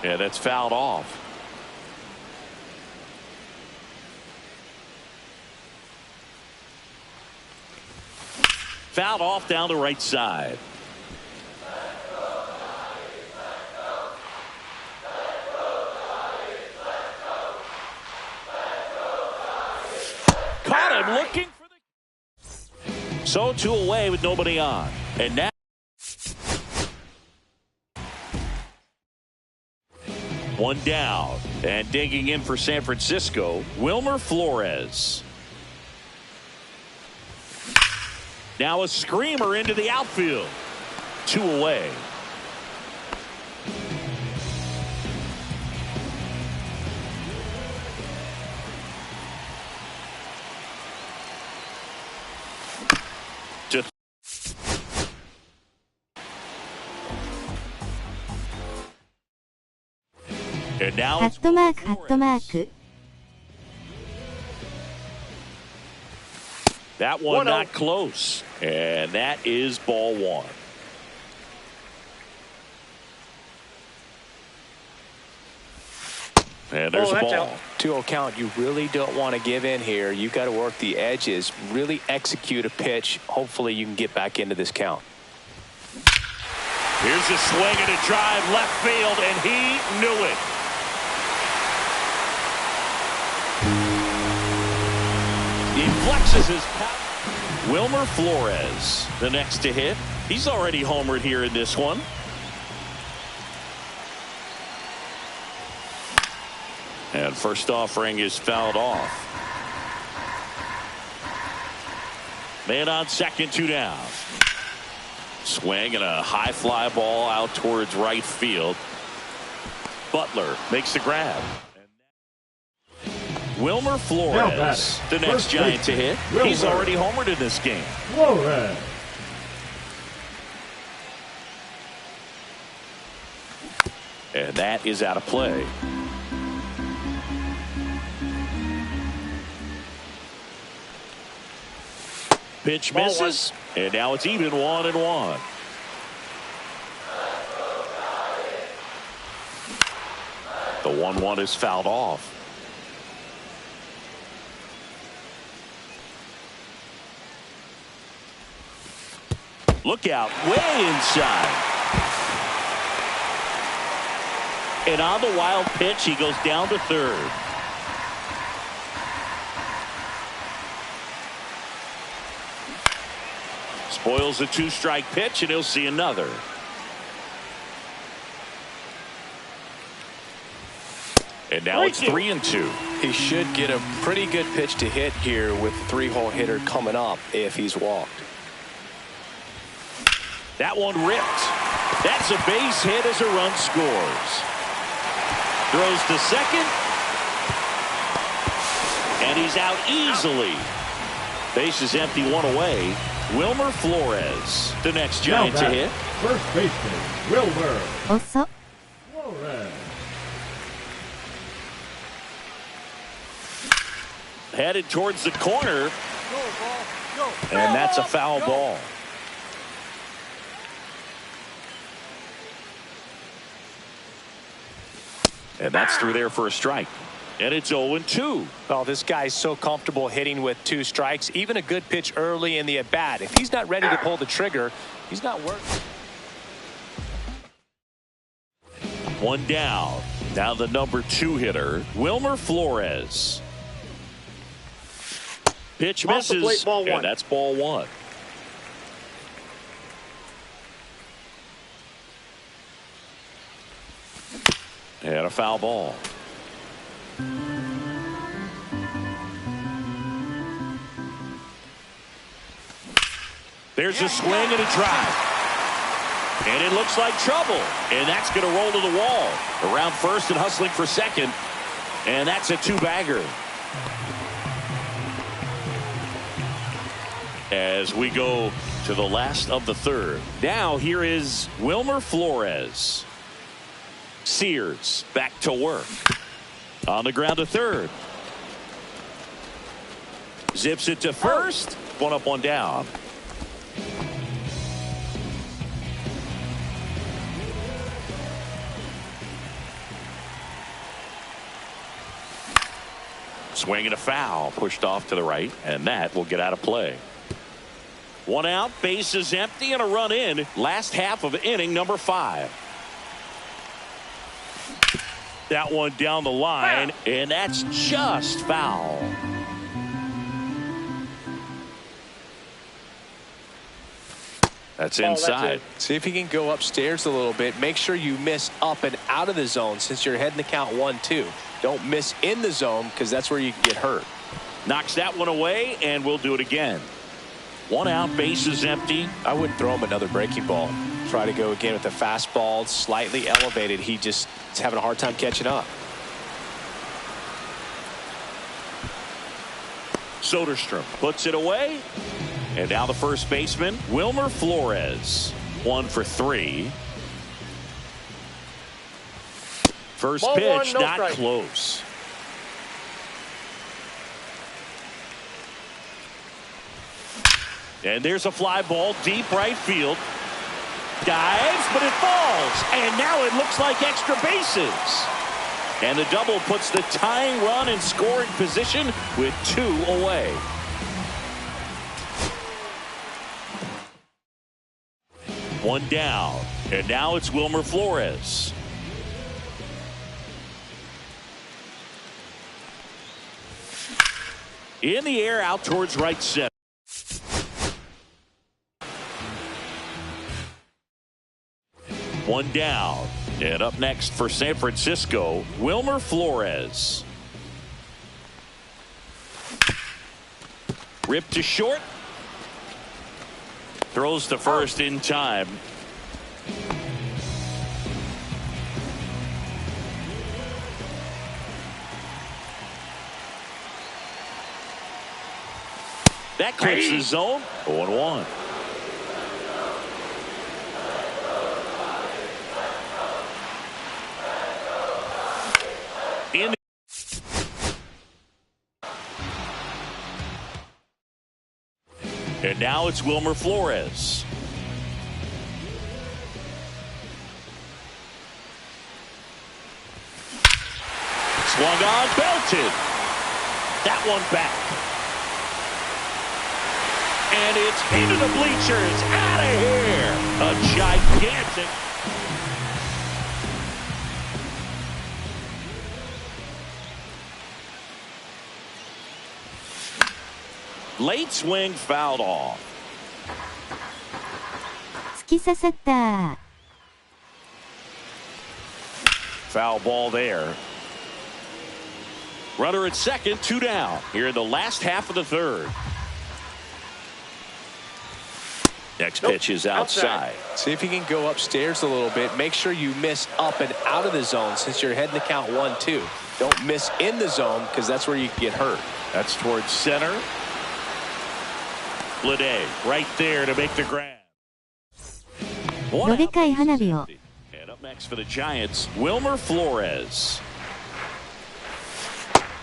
And that's fouled off. Fouled off down the right side. Caught him looking for the... So 2 away with nobody on. And now... One down. And digging in for San Francisco, Wilmer Flores. Now a screamer into the outfield. 2 away. And now it's that one not close. And that is ball 1. And there's a ball. 2-0 count. You really don't want to give in here. You got to work the edges, really execute a pitch. Hopefully you can get back into this count. Here's a swing and a drive left field, and he knew it. He flexes his power. Wilmer Flores, the next to hit. He's already homered here in this one. And first offering is fouled off. Man on second, 2 down. Swing and a high fly ball out towards right field. Butler makes the grab. Wilmer Flores, the next Giant to hit. He's already homered in this game. Flores. And that is out of play. Pitch misses, and now it's even 1-1. The 1-1 is fouled off. Look out, way inside. And on the wild pitch, he goes down to third. Spoils a 2-strike pitch, and he'll see another. And now it's 3-2. He should get a pretty good pitch to hit here with the 3-hole hitter coming up if he's walked. That one ripped. That's a base hit as a run scores. Throws to second. And he's out easily. Base is empty, 1 away. Wilmer Flores, the next Giant to hit. First baseman, Wilmer Flores. Headed towards the corner. And that's a foul ball. And that's through there for a strike. And it's 0-2. Well, this guy's so comfortable hitting with 2 strikes. Even a good pitch early in the at-bat. If he's not ready to pull the trigger, he's not working. 1 down. Now the number 2 hitter, Wilmer Flores. Pitch misses, and that's ball 1. And a foul ball. There's a swing and a drive. And it looks like trouble. And that's going to roll to the wall. Around first and hustling for second. And that's a 2-bagger. As we go to the last of the 3rd. Now here is Wilmer Flores. Sears back to work. On the ground to 3rd. Zips it to first. 1 up, 1 down. Swing and a foul, pushed off to the right, and that will get out of play. One out, base is empty, and a run in. Last half of inning number 5. That one down the line, and that's just foul. That's inside. See if you can go upstairs a little bit. Make sure you miss up and out of the zone since you're heading to count 1-2. Don't miss in the zone because that's where you can get hurt. Knocks that one away, and we'll do it again. One out, base is empty. I wouldn't throw him another breaking ball. Try to go again with the fastball, slightly elevated. He just is having a hard time catching up. Soderstrom puts it away. And now the first baseman, Wilmer Flores. 1 for 3. First Ball pitch, one, no not strike. close. And there's a fly ball deep right field. Dives, but it falls. And now it looks like extra bases. And the double puts the tying run in scoring position with 2 away. One down. And now it's Wilmer Flores. In the air, out towards right center. One down. And up next for San Francisco, Wilmer Flores. Ripped to short. Throws to first in time. That clears the zone. 0-1. In and now it's Wilmer Flores. Swung on, belted. That one back. And it's into the bleachers. Out of here. A gigantic. Late swing fouled off. 突き刺さった。 Foul ball there. Runner at second, 2 down. Here in the last half of the third. Next pitch is outside. See if you can go upstairs a little bit. Make sure you miss up and out of the zone since you're heading to count 1-2. Don't miss in the zone because that's where you can get hurt. That's towards center. Lede right there to make the grab. どでかい花火を。 And up next for the Giants, Wilmer Flores.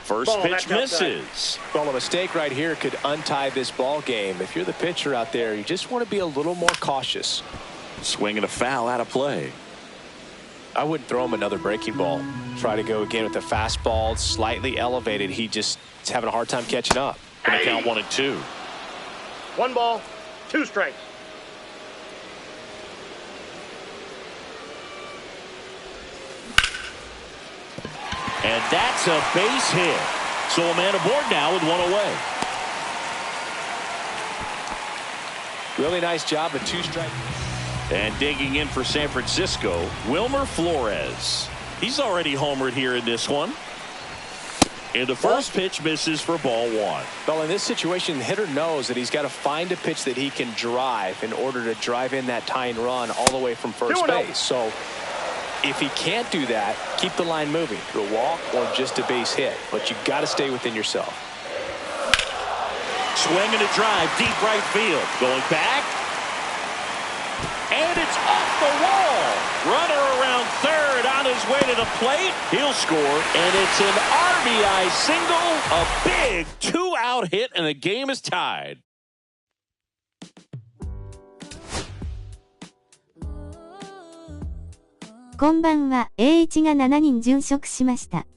First pitch misses. Well, a mistake right here could untie this ball game. If you're the pitcher out there, you just want to be a little more cautious. Swing and a foul out of play. I wouldn't throw him another breaking ball. Try to go again with the fastball, slightly elevated. He just is having a hard time catching up. Going to count 1-2. 1 ball, 2 strikes. And that's a base hit. So a man aboard now with 1 away. Really nice job of 2 strikes. And digging in for San Francisco, Wilmer Flores. He's already homered here in this one. And the first pitch misses for ball 1. Well, in this situation, the hitter knows that he's got to find a pitch that he can drive in order to drive in that tying run all the way from first base. So if he can't do that, keep the line moving through a walk or just a base hit. But you've got to stay within yourself. Swing and a drive, deep right field. Going back. And it's off the wall. Runner around third on his way to the plate. He'll score. And it's an RBI single. A big 2-out hit, and the game is tied. こんばんは。A1 が7人殉職しました。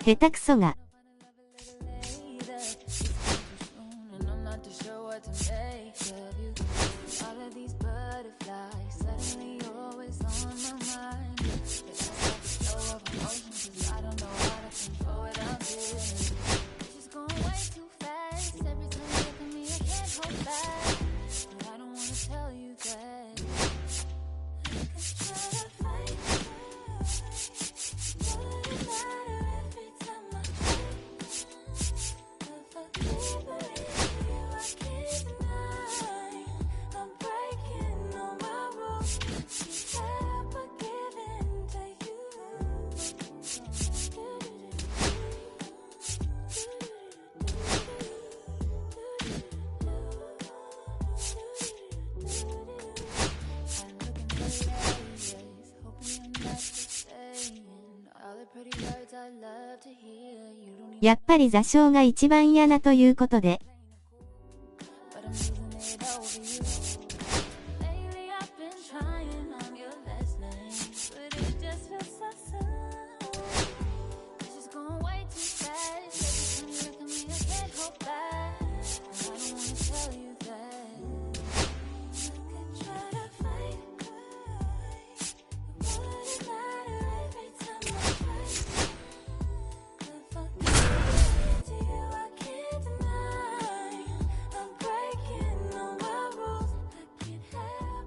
下手くそが。やっぱり座礁が一番嫌なということで。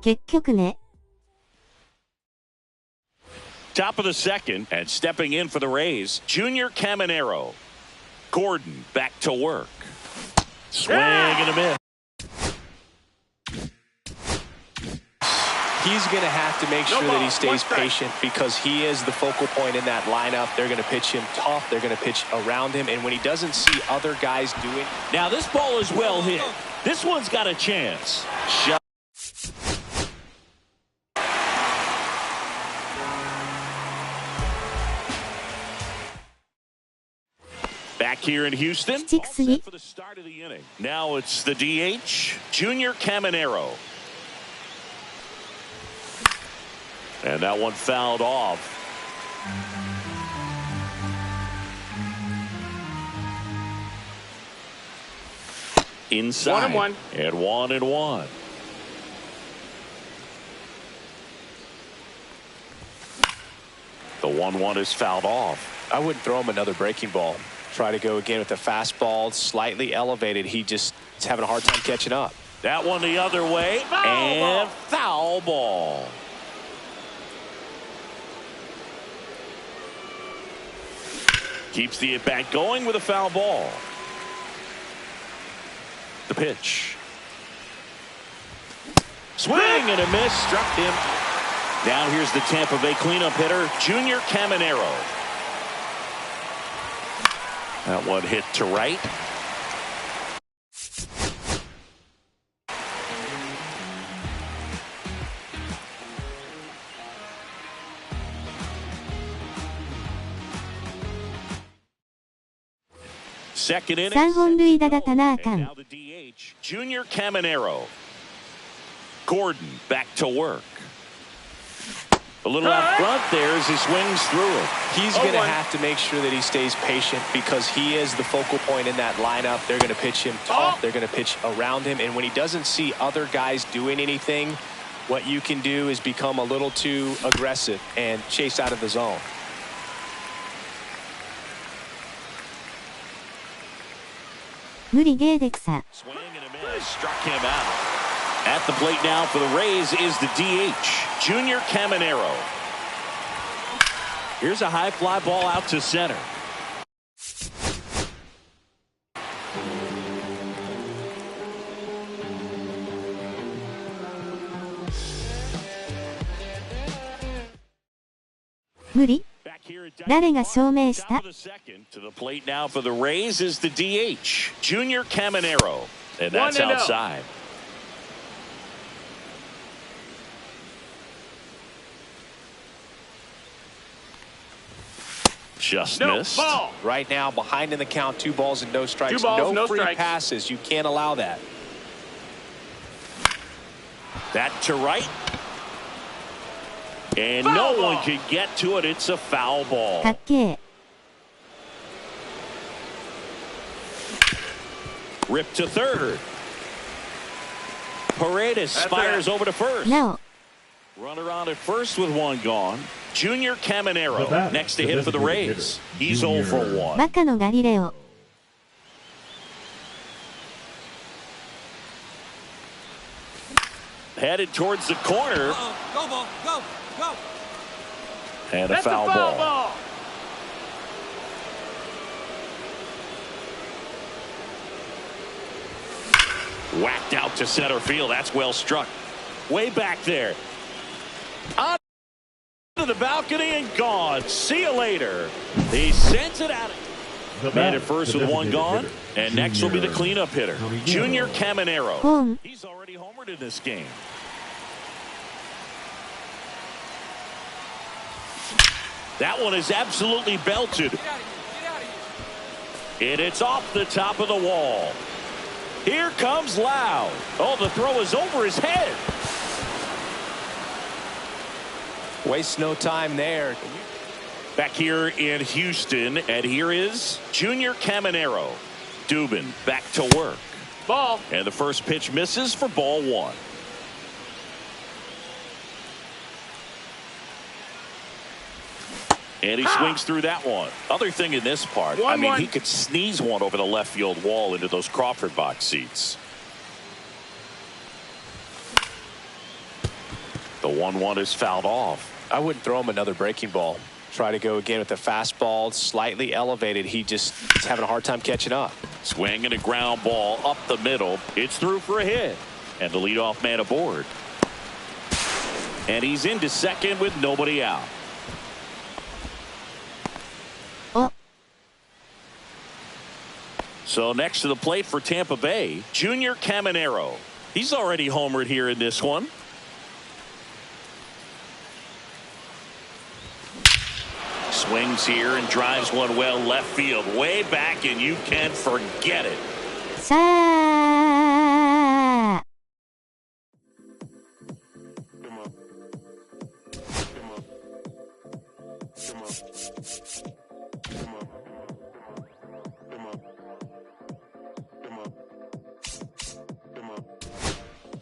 結局ね。Top of the second, and stepping in for the Rays, Junior Caminero. Gordon back to work. Swing and a miss. He's going to have to make sure that he stays patient because he is the focal point in that lineup. They're going to pitch him tough. They're going to pitch around him. And when he doesn't see other guys doing... Now this ball is well hit. This one's got a chance. Shot. Back here in Houston, all set for the start of the inning. Now it's the DH, Junior Caminero. And that one fouled off. Inside. 1-1. And 1-1. The 1-1 is fouled off. I wouldn't throw him another breaking ball. Try to go again with the fastball, slightly elevated. He just is having a hard time catching up. That one the other way, and foul ball. Keeps the at-bat going with a foul ball. The pitch. Swing and a miss, struck him. Now here's the Tampa Bay cleanup hitter, Junior Caminero. That one hit to right. Second inning. 3本塁打だったなあかん。 Now the DH, Junior Caminero. Gordon back to work. A little out front there as he swings through it. He's going to have to make sure that he stays patient because he is the focal point in that lineup. They're going to pitch him tough. They're going to pitch around him. And when he doesn't see other guys doing anything, what you can do is become a little too aggressive and chase out of the zone. Swing and a miss, struck him out. At the plate now for the Rays is the DH, Junior Caminero. Here's a high fly ball out to center.誰が証明した? To the plate now for the Rays is the DH, Junior Caminero, and that's outside. Just missed. Ball. Right now, behind in the count, 2 balls and no strikes. 2 balls, no free strikes. passes. You can't allow that. That to right. And Foul no ball. one can get to it. It's a foul ball. かっけー。Ripped to third. Paredes fires over to first. No. Runner on at first with one gone. Junior Caminero next to hit for the Rays. He's 0 for 1. バカのガリレオ。Headed towards the corner. Go ball, go, go. And a That's foul a foul ball. ball. Whacked out to center field. That's well struck. Way back there. On to the balcony and gone. See you later. He sends it out. Man at first with one gone. And next will be the cleanup hitter, Junior Caminero. Home. He's already homered in this game. That one is absolutely belted. Get out of here, get out of here. And it's off the top of the wall. Here comes Loud. Oh, the throw is over his head. Waste no time there. Back here in Houston, and here is Junior Caminero. Dubin back to work. Ball. And the first pitch misses for ball 1. And he swings through that one. Other thing in this part, I mean, he could sneeze one over the left field wall into those Crawford box seats. The 1-1 is fouled off. I wouldn't throw him another breaking ball. Try to go again with the fastball, slightly elevated. He just is having a hard time catching up. Swing and a ground ball up the middle. It's through for a hit. And the leadoff man aboard. And he's into second with nobody out. Oh. So next to the plate for Tampa Bay, Junior Caminero. He's already homered here in this one. Swings here and drives one well left field, way back, and you can forget it. さあ。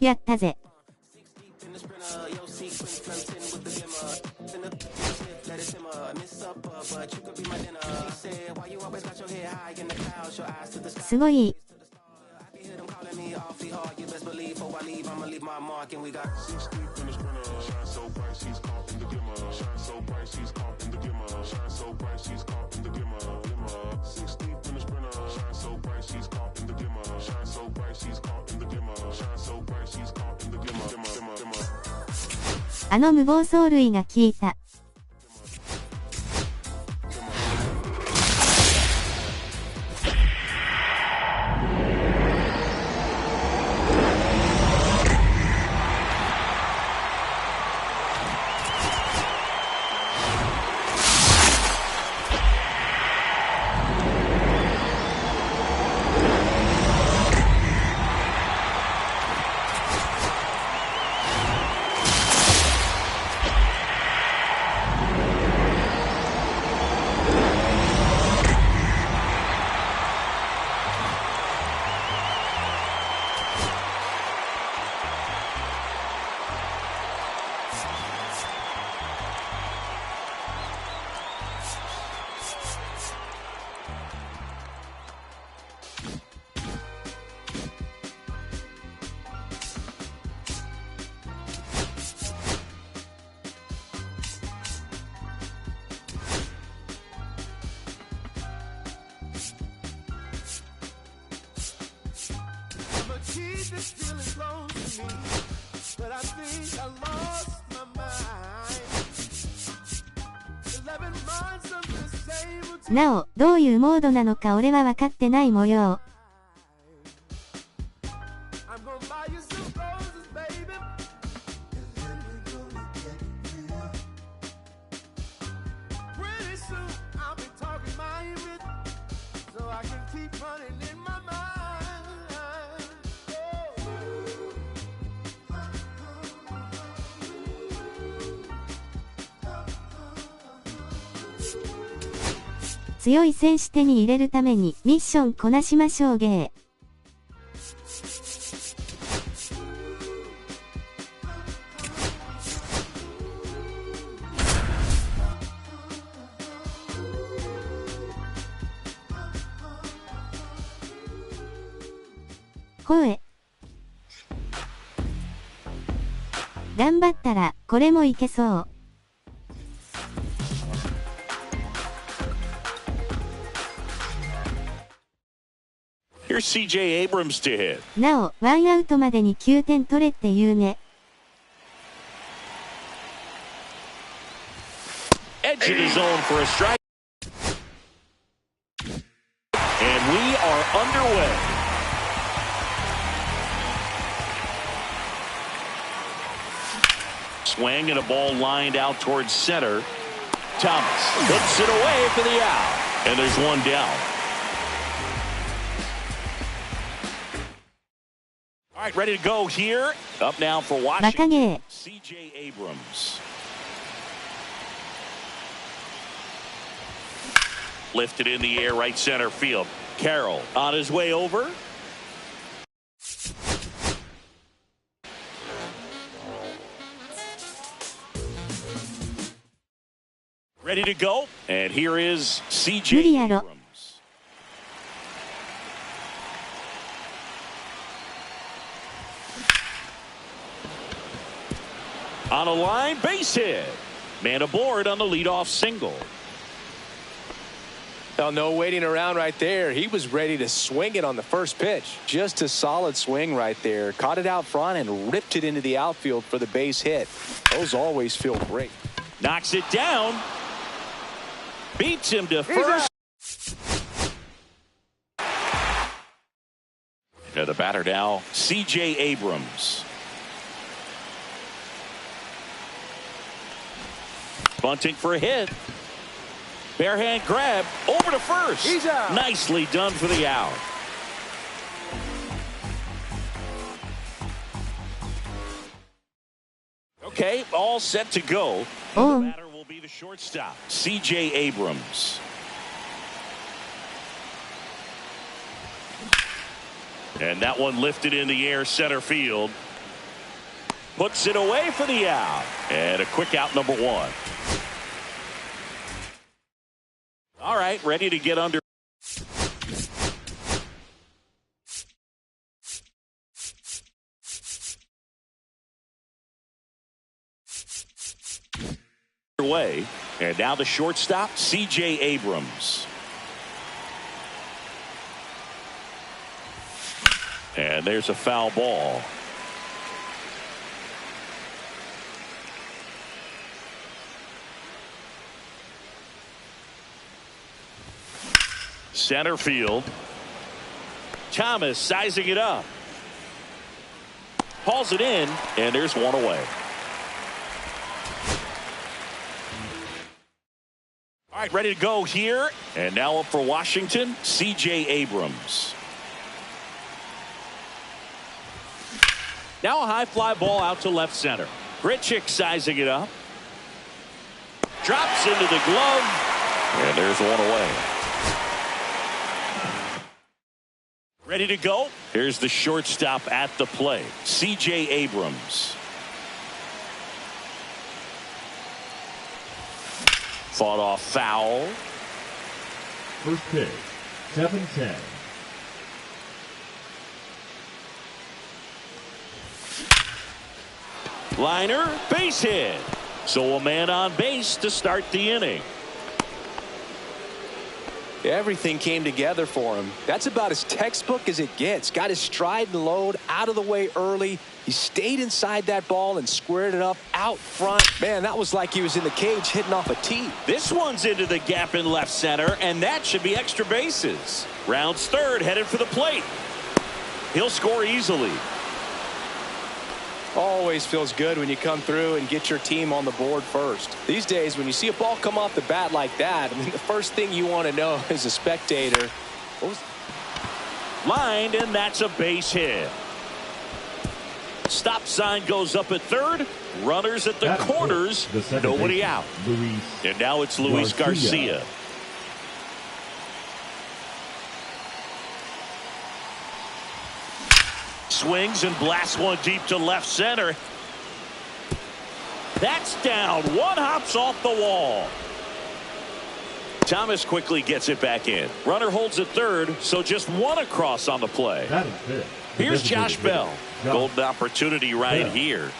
やったぜ。すごい。あの無謀走塁が効いた。なお、どういうモードなのか俺は分かってない模様。強い選手手に入れるためにミッションこなしましょうゲー。声。頑張ったら、これもいけそう。Here's CJ Abrams to hit. なお、ワンアウトまでに9点取れって言うね。Edge of the zone for a strike. And we are underway. Swing and a ball lined out towards center. Thomas hits it away for the out. And there's one down. All right, ready to go here. Up now for Washington. CJ Abrams. Lifted in the air, right center field. Carroll on his way over. Ready to go. And here is CJ Abrams. On a line, base hit. Man aboard on the leadoff single. Now, no waiting around right there. He was ready to swing it on the first pitch. Just a solid swing right there. Caught it out front and ripped it into the outfield for the base hit. Those always feel great. Knocks it down. Beats him to first. To the batter now, CJ Abrams. Bunting for a hit. Bare hand grab over to first. He's out. Nicely done for the out. Okay, all set to go. The batter will be the shortstop, CJ Abrams. And that one lifted in the air, center field. Puts it away for the out. And a quick out, number one. All right, ready to get under. Way. And now the shortstop, CJ Abrams. And there's a foul ball. Center field. Thomas sizing it up. Hauls it in, and there's one away. All right, ready to go here. And now up for Washington, CJ Abrams. Now a high fly ball out to left center. Grichuk sizing it up. Drops into the glove. And there's one away. Ready to go. Here's the shortstop at the plate, CJ Abrams. Fought off foul. First pitch, 7-10. Liner, base hit. So a man on base to start the inning. Everything came together for him. That's about as textbook as it gets. Got his stride and load out of the way early. He stayed inside that ball and squared it up out front. Man, that was like he was in the cage hitting off a tee. This one's into the gap in left center, and that should be extra bases. Rounds third, headed for the plate. He'll score easily. Always feels good when you come through and get your team on the board first. These days, when you see a ball come off the bat like that, I mean, the first thing you want to know as a spectator. Lined, and that's a base hit. Stop sign goes up at third. Runners at the corners. Nobody out. And now it's Luis Garcia. Swings and blasts one deep to left center. That's down. One hops off the wall. Thomas quickly gets it back in. Runner holds at third, so just one across on the play. That is it. Here's Josh Bell. Golden opportunity right here.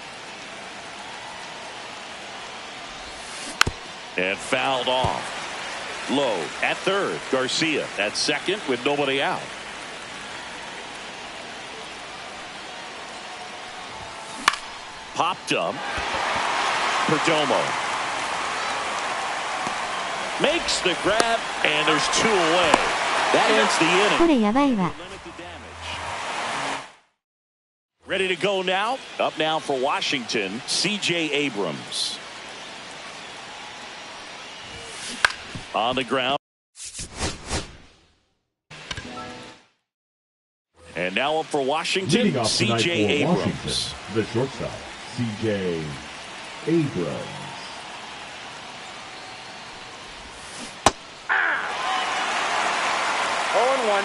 And fouled off. Low at third. Garcia at second with nobody out. Popped up. Perdomo makes the grab, and there's two away. That ends the inning. これやばいわ。 Ready to go now. Up now for Washington, C.J. Abrams. On the ground. And now up for Washington, C.J. Abrams. The shortstop, C.J. Abrams. One.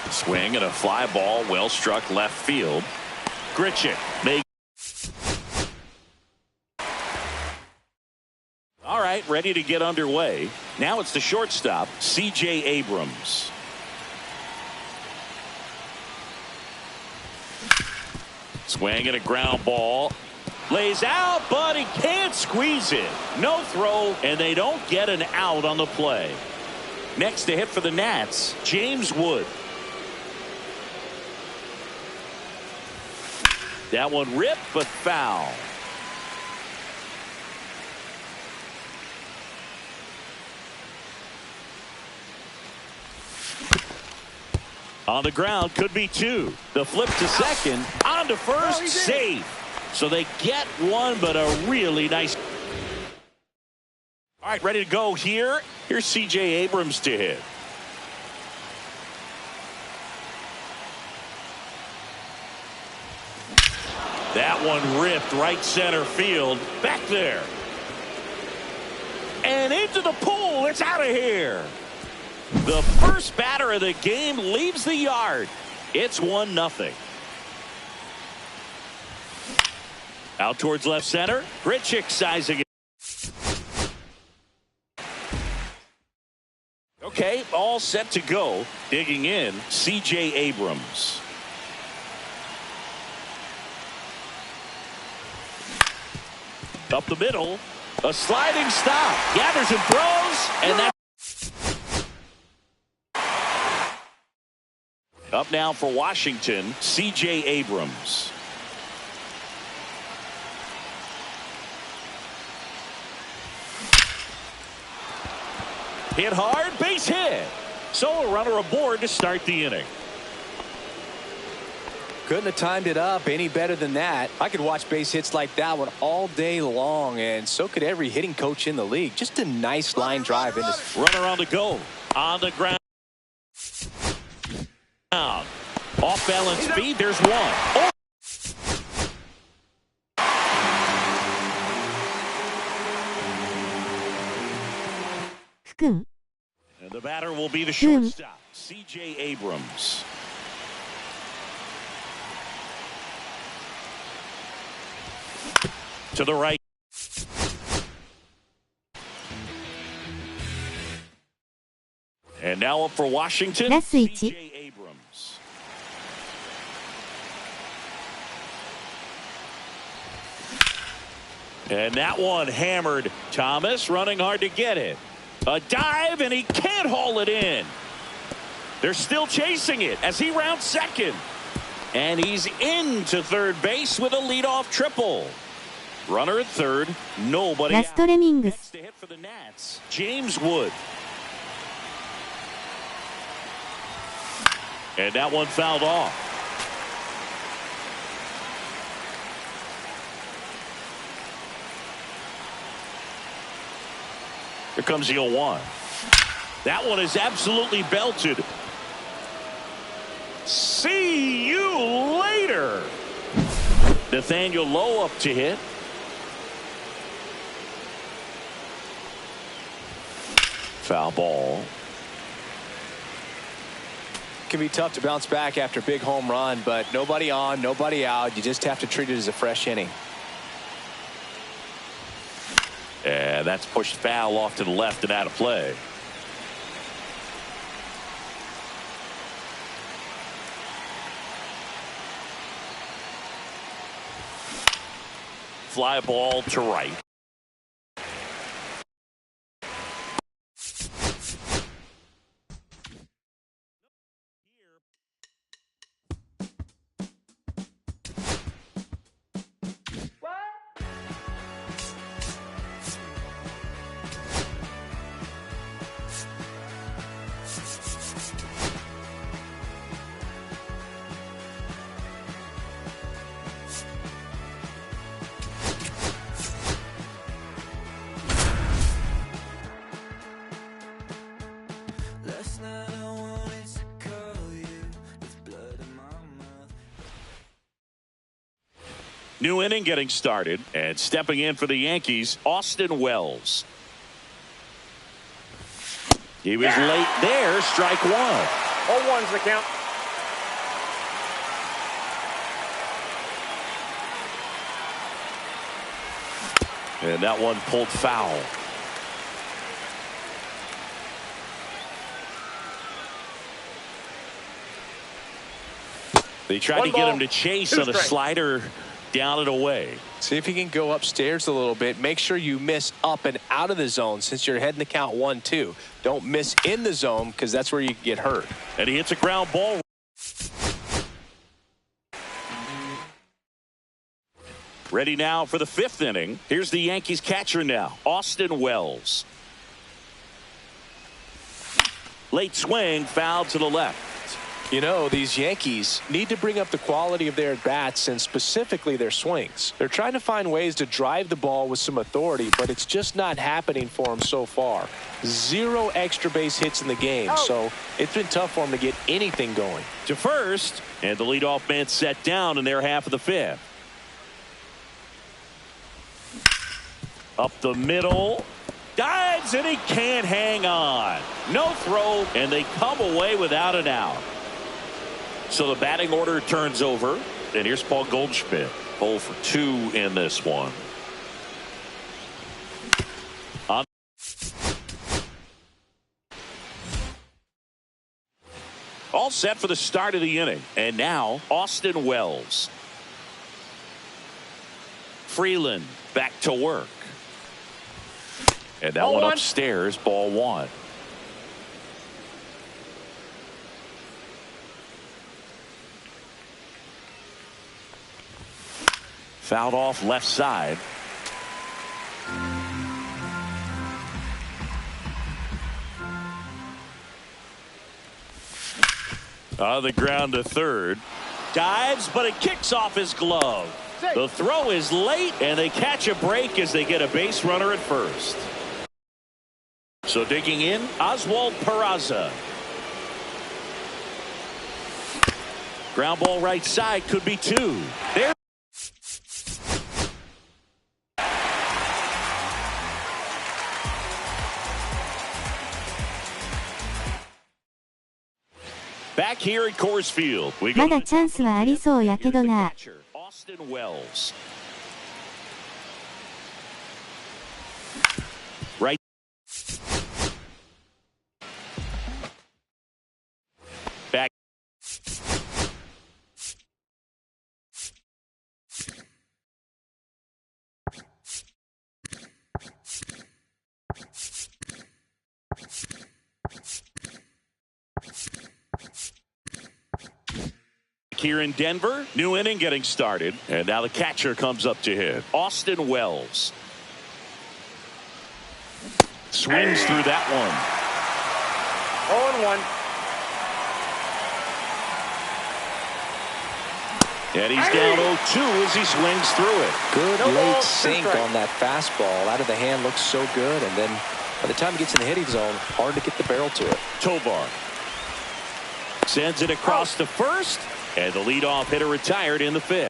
Swing and a fly ball, well struck left field. Grichuk makes. All right, ready to get underway. Now it's the shortstop, C.J. Abrams. Swing and a ground ball. Lays out, but he can't squeeze it. No throw, and they don't get an out on the play. Next to hit for the Nats, James Wood. That one ripped, but foul. On the ground, could be two. The flip to second, on to first, safe. So they get one, but a really nice. All right, ready to go here. Here's C.J. Abrams to hit. That one ripped right center field. Back there. And into the pool. It's out of here. The first batter of the game leaves the yard. It's 1-0. Out towards left center. Grichuk sizing it. Okay, all set to go. Digging in, C.J. Abrams. Up the middle. A sliding stop. Gathers and throws. And that. Up now for Washington, C.J. Abrams. Hit hard, base hit. So a runner aboard to start the inning. Couldn't have timed it up any better than that. I could watch base hits like that one all day long, and so could every hitting coach in the league. Just a nice line drive into. Runner on the go. On the ground. Off balance speed. There's one. Oh. And the batter will be the shortstop, C.J. Abrams. To the right. And now up for Washington, C.J. Abrams. And that one hammered. Thomas running hard to get it. A dive, and he can't haul it in. They're still chasing it as he rounds second. And he's into third base with a leadoff triple. Runner at third, nobody out. Next to hit for the Nats, James Wood. And that one fouled off. Here comes the 0-1. That one is absolutely belted. See you later. Nathaniel Lowe up to hit. can be tough to bounce back after a big home run, but nobody on, nobody out. You just have to treat it as a fresh inning. And that's pushed foul off to the left and out of play. Fly ball to right. New inning getting started, and stepping in for the Yankees, Austin Wells. He was late there, strike one. 0-1's the count. And that one pulled foul. They tried to get him to chase on a slider down and away. See if you can go upstairs a little bit. Make sure you miss up and out of the zone since you're heading to count 1-2. Don't miss in the zone because that's where you get hurt. And he hits a ground ball. Ready now for the fifth inning. Here's the Yankees catcher now, Austin Wells. Late swing, foul to the left. You know, these Yankees need to bring up the quality of their at-bats and specifically their swings. They're trying to find ways to drive the ball with some authority, but it's just not happening for them so far. 0 extra base hits in the game, so it's been tough for them to get anything going. To first, and the leadoff man set down in their half of the fifth. Up the middle. Dives, and he can't hang on. No throw, and they come away without an out. So the batting order turns over, and here's Paul Goldschmidt. 0 for 2 in this one. All set for the start of the inning. And now, Austin Wells. Freeland back to work. And that one upstairs, ball one. Fouled off left side. On the ground to third. Dives, but it kicks off his glove. The throw is late, and they catch a break as they get a base runner at first. So digging in, Oswald Peraza. Ground ball right side, could be 2. There. Back here at Coors Field. まだチャンスはありそうやけどな。Austin Wells. Right. Back. Here in Denver, new inning getting started, and now the catcher comes up to hit. Austin Wells swings through that one. 0-1. And he's down 0-2 as he swings through it. Good late sink on that fastball. Out of the hand looks so good, and then by the time it gets in the hitting zone, hard to get the barrel to it. Tovar sends it across to first. And the leadoff hitter retired in the fifth.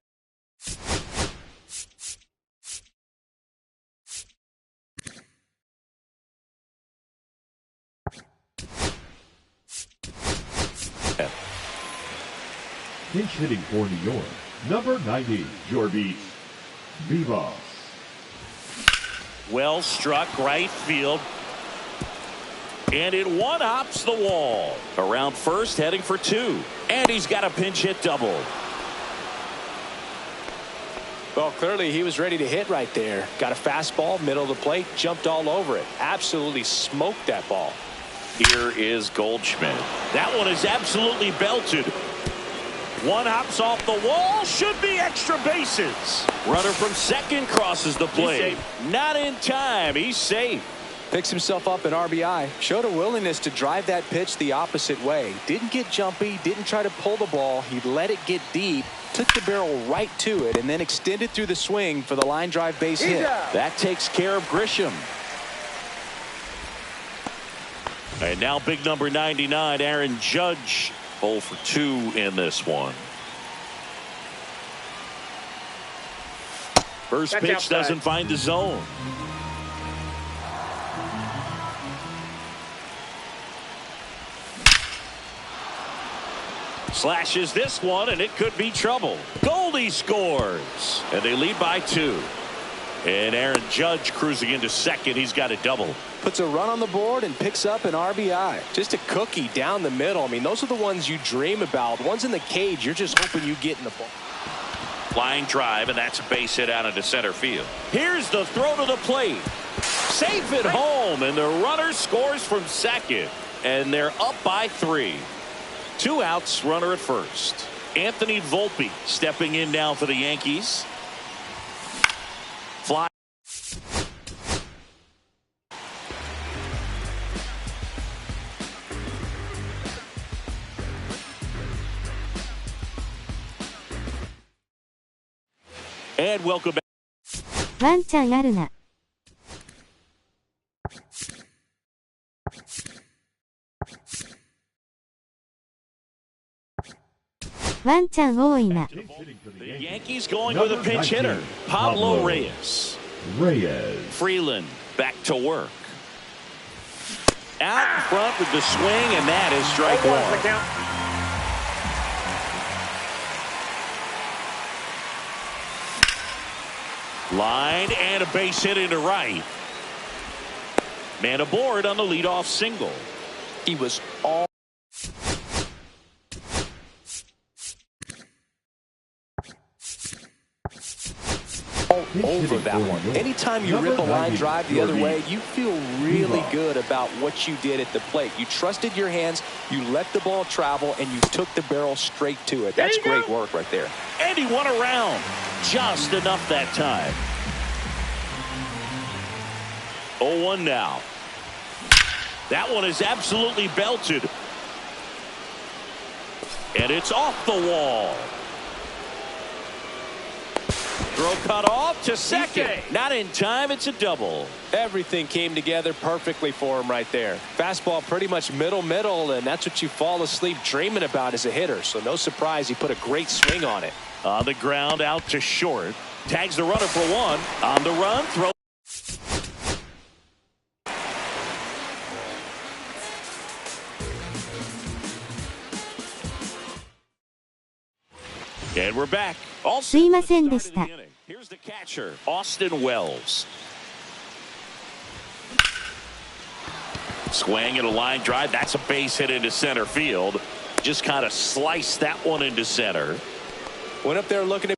Pinch hitting for New York, number 90, Jorby Vivas. Well struck right field. And it one-hops the wall. Around first, heading for two. And he's got a pinch hit double. Well, clearly he was ready to hit right there. Got a fastball, middle of the plate, jumped all over it. Absolutely smoked that ball. Here is Goldschmidt. That one is absolutely belted. One hops off the wall. Should be extra bases. Runner from second crosses the plate. Not in time. He's safe. Picks himself up an RBI. Showed a willingness to drive that pitch the opposite way. Didn't get jumpy. Didn't try to pull the ball. He let it get deep. Took the barrel right to it and then extended through the swing for the line drive base hit. That takes care of Grisham. And now big number 99, Aaron Judge. 0 for 2 in this one. First That's pitch outside. doesn't find the zone. Slashes this one, and it could be trouble. Goldie scores, and they lead by 2. And Aaron Judge cruising into second. He's got a double. Puts a run on the board and picks up an RBI. Just a cookie down the middle. I mean, those are the ones you dream about. Ones in the cage, you're just hoping you get in the ball. Flying drive, and that's a base hit out into center field. Here's the throw to the plate. Safe at home, and the runner scores from second. And they're up by 3. 2 outs, runner at first. Anthony Volpe stepping in now for the Yankees. Fly. And welcome back. ワンチャンあるな。ワンチャン多いな。 The Yankees going with a pinch hitter. Pablo Reyes. Freeland back to work. Out in front with the swing, and that is strike 0-1's the 1. count. Line and a base hit into right. Man aboard on the leadoff single. He was all over that one. Anytime you rip a line drive the other way, you feel really good about what you did at the plate. You trusted your hands, you let the ball travel, and you took the barrel straight to it. That's great work right there. And he won around. Just enough that time. 0-1 now. That one is absolutely belted. And it's off the wall. Throw cut off to second. Not in time. It's a double. Everything came together perfectly for him right there. Fastball pretty much middle, and that's what you fall asleep dreaming about as a hitter. So no surprise he put a great swing on it. On the ground, out to short. Tags the runner for 1. On the run, throw. And we're back. すいませんでした。 Here's the catcher, Austin Wells. Swing and a line drive. That's a base hit into center field. Just kind of sliced that one into center. Went up there looking at.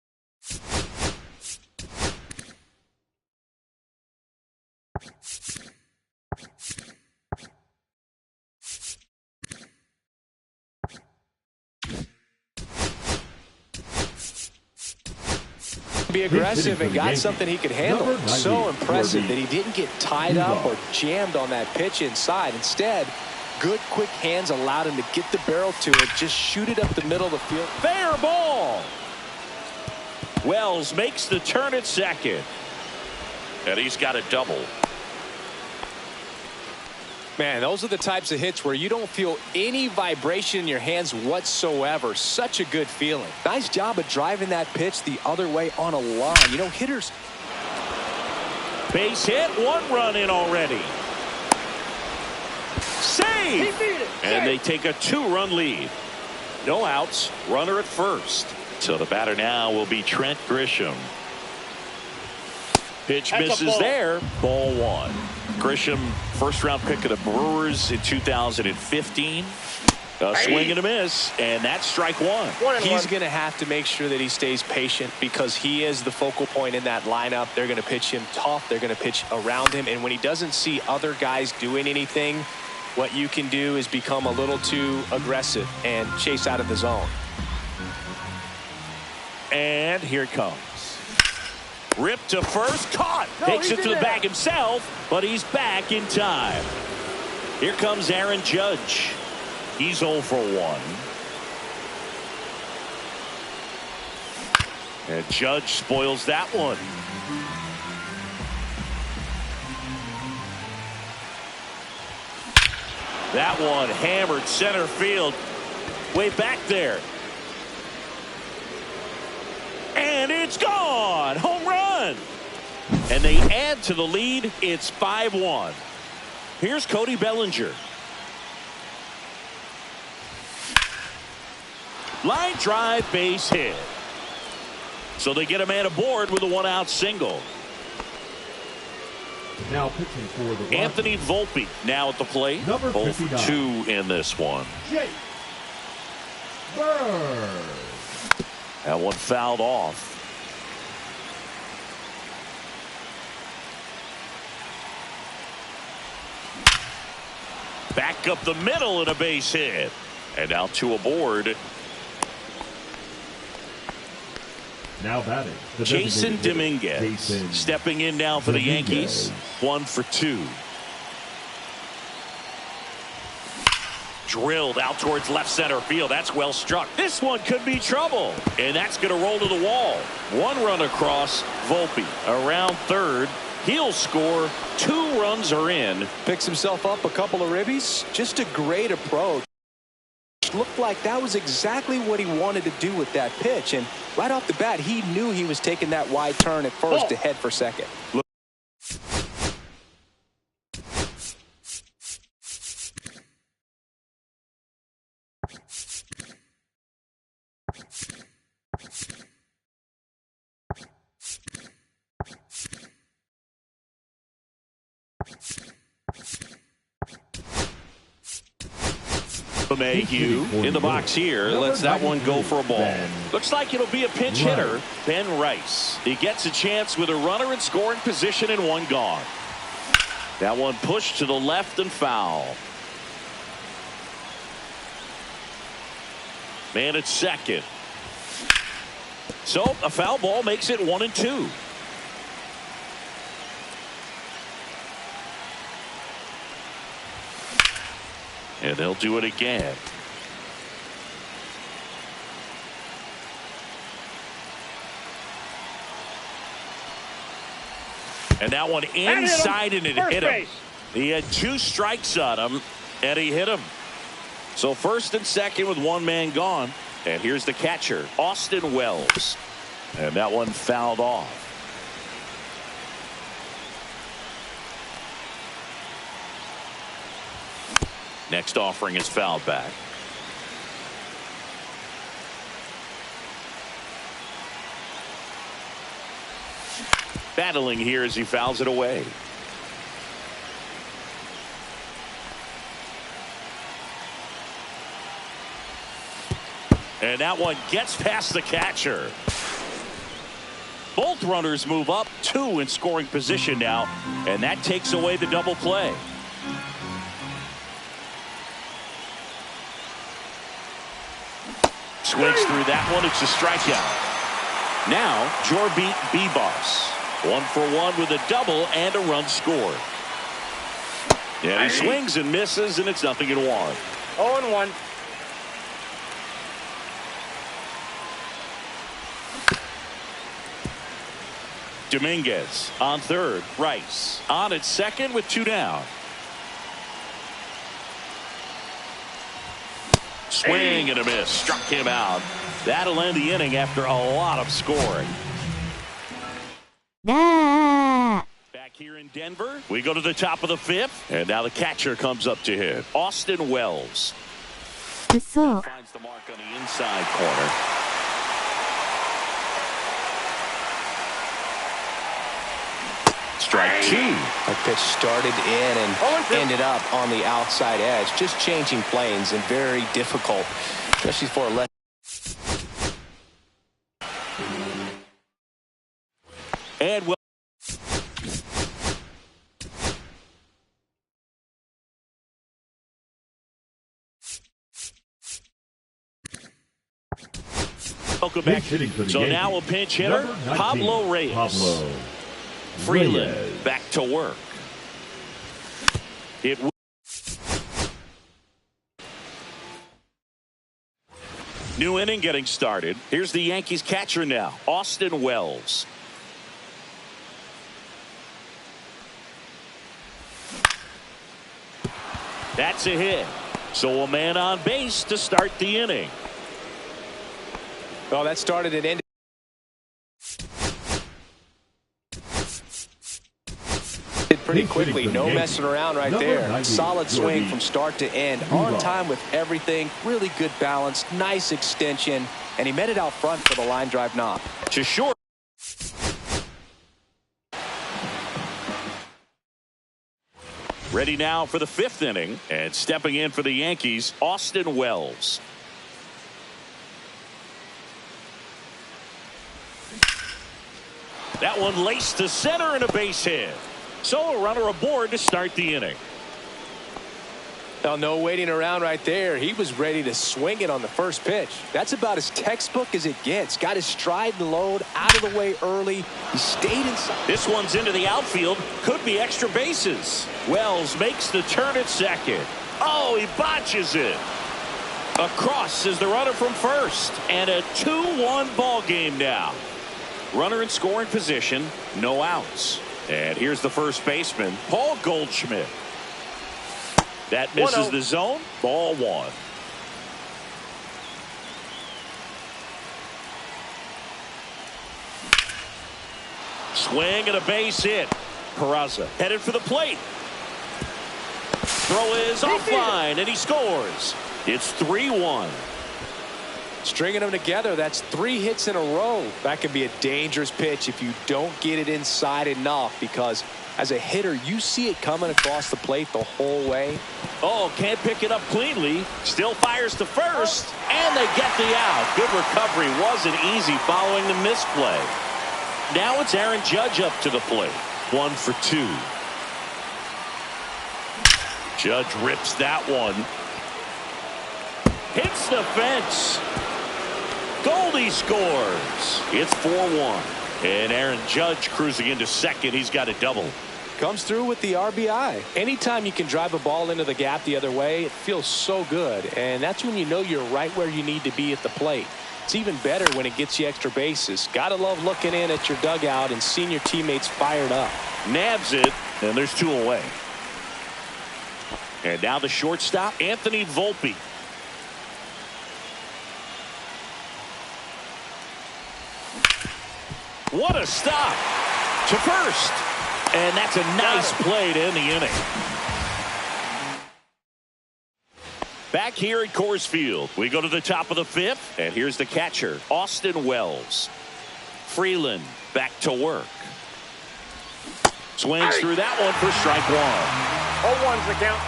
Be aggressive and got something he could handle. So impressive that he didn't get tied up or jammed on that pitch inside. Instead, good quick hands allowed him to get the barrel to it, just shoot it up the middle of the field. Fair ball. Wells makes the turn at second. And he's got a double. Man, those are the types of hits where you don't feel any vibration in your hands whatsoever. Such a good feeling. Nice job of driving that pitch the other way on a line. You know, hitters. Base hit, 1 run in already. Save! And they take a 2-run lead. No outs, runner at first. So the batter now will be Trent Grisham. Pitch misses there. Ball one. Grisham, first-round pick of the Brewers in 2015. A swing and a miss, and that's strike one. He's going to have to make sure that he stays patient because he is the focal point in that lineup. They're going to pitch him tough. They're going to pitch around him. And when he doesn't see other guys doing anything, what you can do is become a little too aggressive and chase out of the zone. And here it comes. Ripped to first, caught. Takes it to the bag himself, but he's back in time. Here comes Aaron Judge. He's 0 for 1. And Judge spoils that one. That one hammered center field. Way back there. And it's gone. Home run. And they add to the lead. It's 5-1. Here's Cody Bellinger. Line drive, base hit. So they get a man aboard with a one-out single. Now pitching for the Anthony Volpe now at the plate. Number 0 for 59. 2 in this one. Jake Bird. That one fouled off. Back up the middle and a base hit. And now 2 aboard. Now batting. Jason Dominguez stepping in now for the Yankees. 1 for 2. Drilled out towards left center field. That's well struck. This one could be trouble. And that's going to roll to the wall. 1 run across. Volpe around third. He'll score. 2 runs are in. Picks himself up a couple of ribbies. Just a great approach. Looked like that was exactly what he wanted to do with that pitch. And right off the bat, he knew he was taking that wide turn at first to head for second. Mayhew in the box here. Lets that one go for a ball. Looks like it'll be a pinch hitter. Ben Rice. He gets a chance with a runner in scoring position and 1 gone. That one pushed to the left and foul. Man at second. So a foul ball makes it 1-2. And they'll do it again. And that one inside and it hit him. He had 2 strikes on him and he hit him. So first and second with 1 man gone. And here's the catcher, Austin Wells. And that one fouled off. Next offering is fouled back. Battling here as he fouls it away. And that one gets past the catcher. Both runners move up, 2 in scoring position now, and that takes away the double play. Swings through that one. It's a strikeout. Now, Jorbit Bibas. 1 for 1 with a double and a run scored. And he swings and misses, and it's 0-1. 0-1. Dominguez on third. Rice on at second with 2 down. Swing and a miss. Struck him out. That'll end the inning after a lot of scoring. Back here in Denver, we go to the top of the 5th, and now the catcher comes up to hit. Austin Wells. 物騒。 Finds the mark on the inside corner. Strike two. A pitch started in and ended up on the outside edge. Just changing planes and very difficult, especially for a left. And well, welcome back. So now a pinch hitter, Pablo Reyes. Pablo Freeland Reyes. back to work. New inning getting started. Here's the Yankees catcher now, Austin Wells. That's a hit. So a man on base to start the inning. Well, that started and ended. Pretty quickly, no messing around right there. Solid swing from start to end, on time with everything. Really good balance, nice extension, and he met it out front for the line drive knock. To short. Ready now for the fifth inning, and stepping in for the Yankees, Austin Wells. That one laced to center and a base hit. So a runner aboard to start the inning. Now, no waiting around right there. He was ready to swing it on the first pitch. That's about as textbook as it gets. Got his stride and load out of the way early. He stayed inside. This one's into the outfield. Could be extra bases. Wells makes the turn at second. Oh, he botches it. Across is the runner from first. And a 2-1 ball game now. Runner in scoring position. No outs. And here's the first baseman, Paul Goldschmidt. That misses the zone. Ball one. Swing and a base hit. Peraza headed for the plate. Throw is offline and he scores. It's 3-1. Stringing them together, that's 3 hits in a row. That can be a dangerous pitch if you don't get it inside enough, because as a hitter, you see it coming across the plate the whole way. Oh, can't pick it up cleanly. Still fires to first, and they get the out. Good recovery. Wasn't easy following the misplay. Now it's Aaron Judge up to the plate. 1 for 2. Judge rips that one. Hits the fence. Goldie scores. It's 4-1. And Aaron Judge cruising into second. He's got a double. Comes through with the RBI. Anytime you can drive a ball into the gap the other way, it feels so good. And that's when you know you're right where you need to be at the plate. It's even better when it gets you extra bases. Gotta love looking in at your dugout and seeing your teammates fired up. Nabs it, and there's 2 away. And now the shortstop, Anthony Volpe. What a stop to first. And that's a nice play to end the inning. Back here at Coors Field, we go to the top of the 5th, and here's the catcher, Austin Wells. Freeland back to work. Swings through that one for strike 1. 0-1's the count.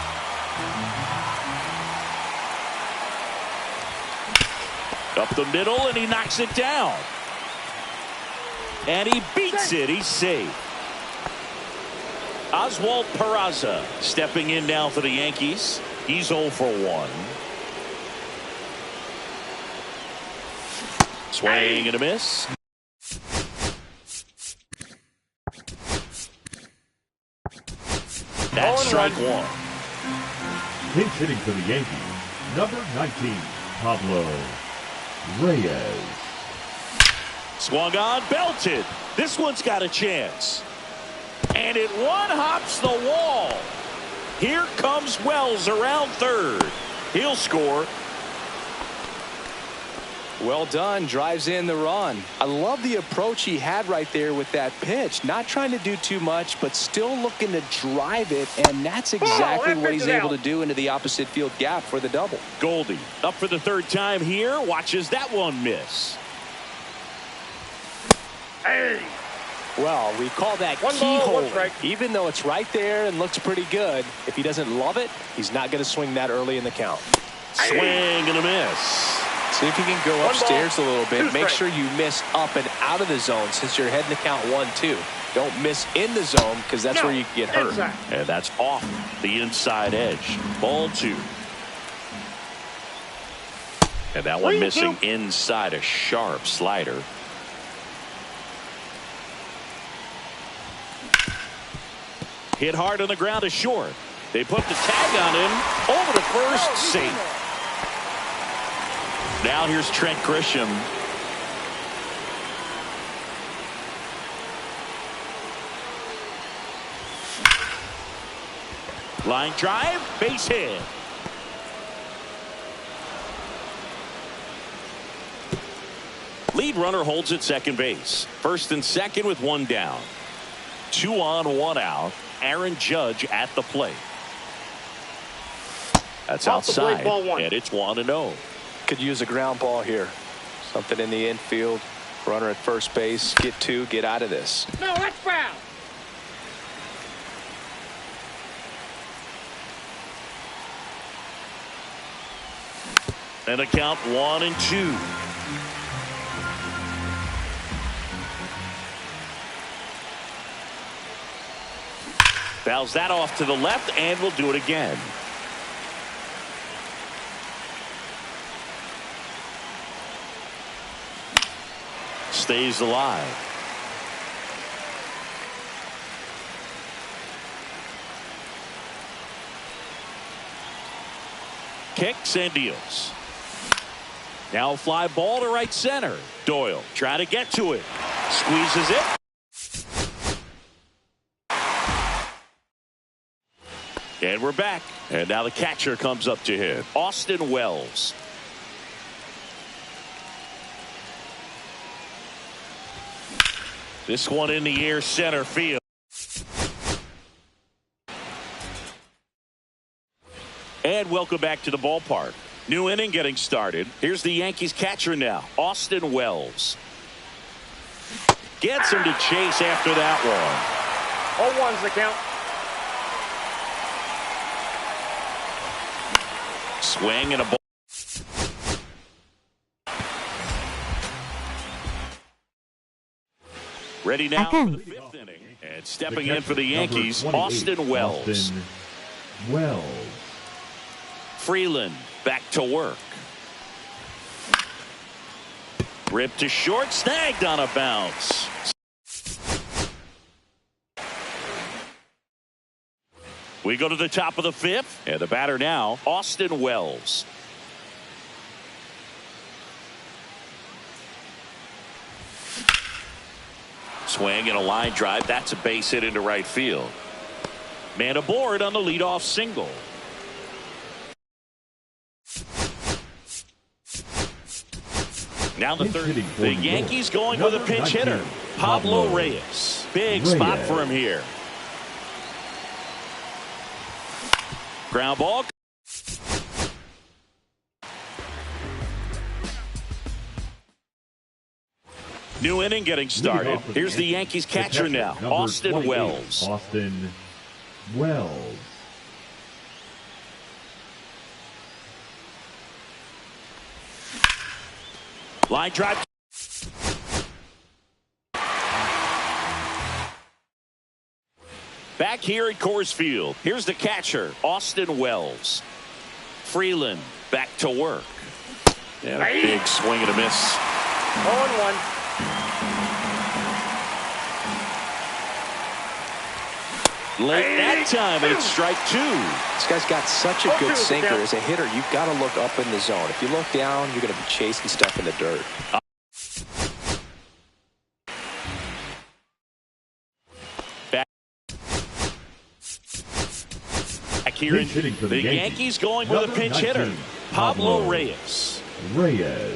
Up the middle, and he knocks it down. And he beats it. He's safe. Oswald Peraza stepping in now for the Yankees. He's 0 for 1. Swing and a miss. That's strike 1. Pinch hitting for the Yankees, number 19, Pablo Reyes. Swung on, belted. This one's got a chance. And it one-hops the wall. Here comes Wells around third. He'll score. Well done. Drives in the run. I love the approach he had right there with that pitch. Not trying to do too much, but still looking to drive it, and that's exactly what he's able to do into the opposite field gap for the double. Goldie up for the third time here. Watches that one miss. Hey. Well, we call that keyhole. Even though it's right there and looks pretty good, if he doesn't love it, he's not going to swing that early in the count. Swing and a miss. See if you can go upstairs a little bit. Make sure you miss up and out of the zone since you're heading to count 1-2. Don't miss in the zone because that's where you can get hurt. Inside. And that's off the inside edge. Ball 2. And that one missing inside a sharp slider. Hit hard on the ground to short. They put the tag on him. Over to first, safe. Now here's Trent Grisham. Line drive, base hit. Lead runner holds at second base. First and second with one down. 2 on, 1 out. Aaron Judge at the plate. That's outside, and it's 1-0. Could use a ground ball here. Something in the infield. Runner at first base. Get 2. Get out of this. No, that's foul. And a count 1-2. Fouls that off to the left, and we'll do it again. Stays alive. Kicks and deals. Now a fly ball to right center. Doyle trying to get to it. Squeezes it. And we're back. And now the catcher comes up to hit. Austin Wells. This one in the air, center field. And welcome back to the ballpark. New inning getting started. Here's the Yankees catcher now, Austin Wells. Gets him to chase after that one. 0-1's the count. Swing and a ball. Ready now for the 5th inning. And stepping in for the Yankees, Austin Wells. Austin Wells. Freeland back to work. Ripped to short, snagged on a bounce. We go to the top of the 5th, and the batter now, Austin Wells. Swing and a line drive. That's a base hit into right field. Man aboard on the leadoff single. Now the 3rd. The Yankees going with a pinch hitter, Pablo Reyes. Big spot for him here. Ground ball. New inning getting started. Here's the Yankees catcher now, Austin Wells. Austin Wells. Line drive. Back here at Coors Field, here's the catcher, Austin Wells. Freeland back to work. And a big swing and a miss. 0-1. Late that time, and it's strike 2. This guy's got such a good sinker. As a hitter, you've got to look up in the zone. If you look down, you're going to be chasing stuff in the dirt. Back here, the Yankees going with a pinch hitter, Pablo Reyes. Reyes.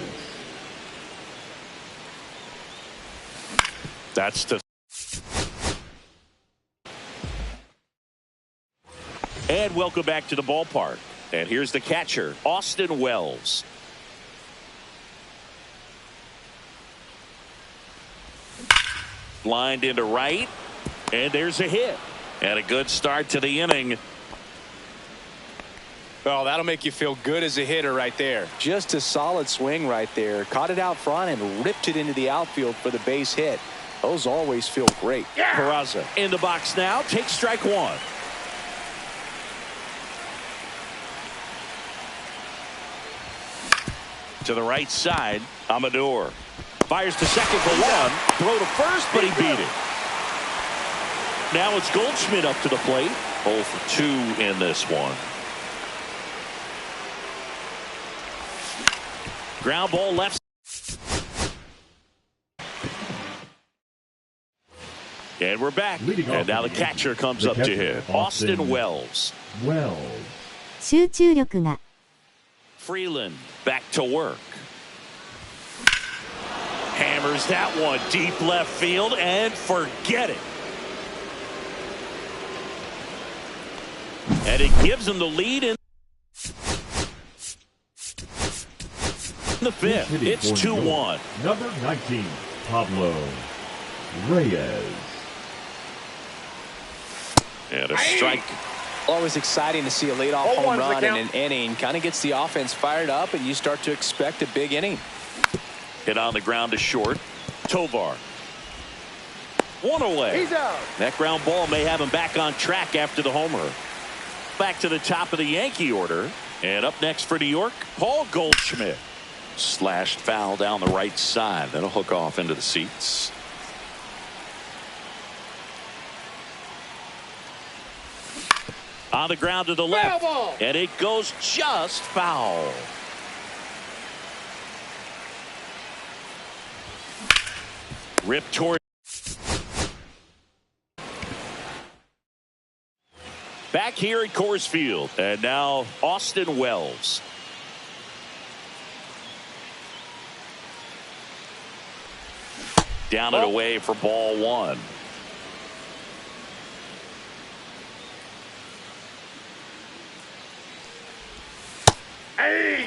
That's the. And welcome back to the ballpark. And here's the catcher, Austin Wells. Lined into right. And there's a hit. And a good start to the inning. Well, that'll make you feel good as a hitter right there. Just a solid swing right there. Caught it out front and ripped it into the outfield for the base hit. Those always feel great. Yeah. Peraza in the box now. Takes strike one. To the right side, Amador. Fires to second for one. Throw to first, but he beat it. Now it's Goldschmidt up to the plate. 0 for 2 in this one. Ground ball left. And we're back. And now the catcher comes up to hit. Austin Wells.集中力が。Freeland back to work. Hammers that one deep left field and forget it. And it gives them the lead in the fifth. It's 2-1. Number 19, Pablo Reyes. And a strike. Always exciting to see a leadoff home run in an inning. Kind of gets the offense fired up, and you start to expect a big inning. Hit on the ground to short. Tovar. One away. He's out. That ground ball may have him back on track after the homer. Back to the top of the Yankee order. And up next for New York, Paul Goldschmidt. Slashed foul down the right side. That'll hook off into the seats. On the ground to the left. And it goes just foul. Ripped toward. Back here at Coors Field. And now Austin Wells. Down and away for ball one. Hey!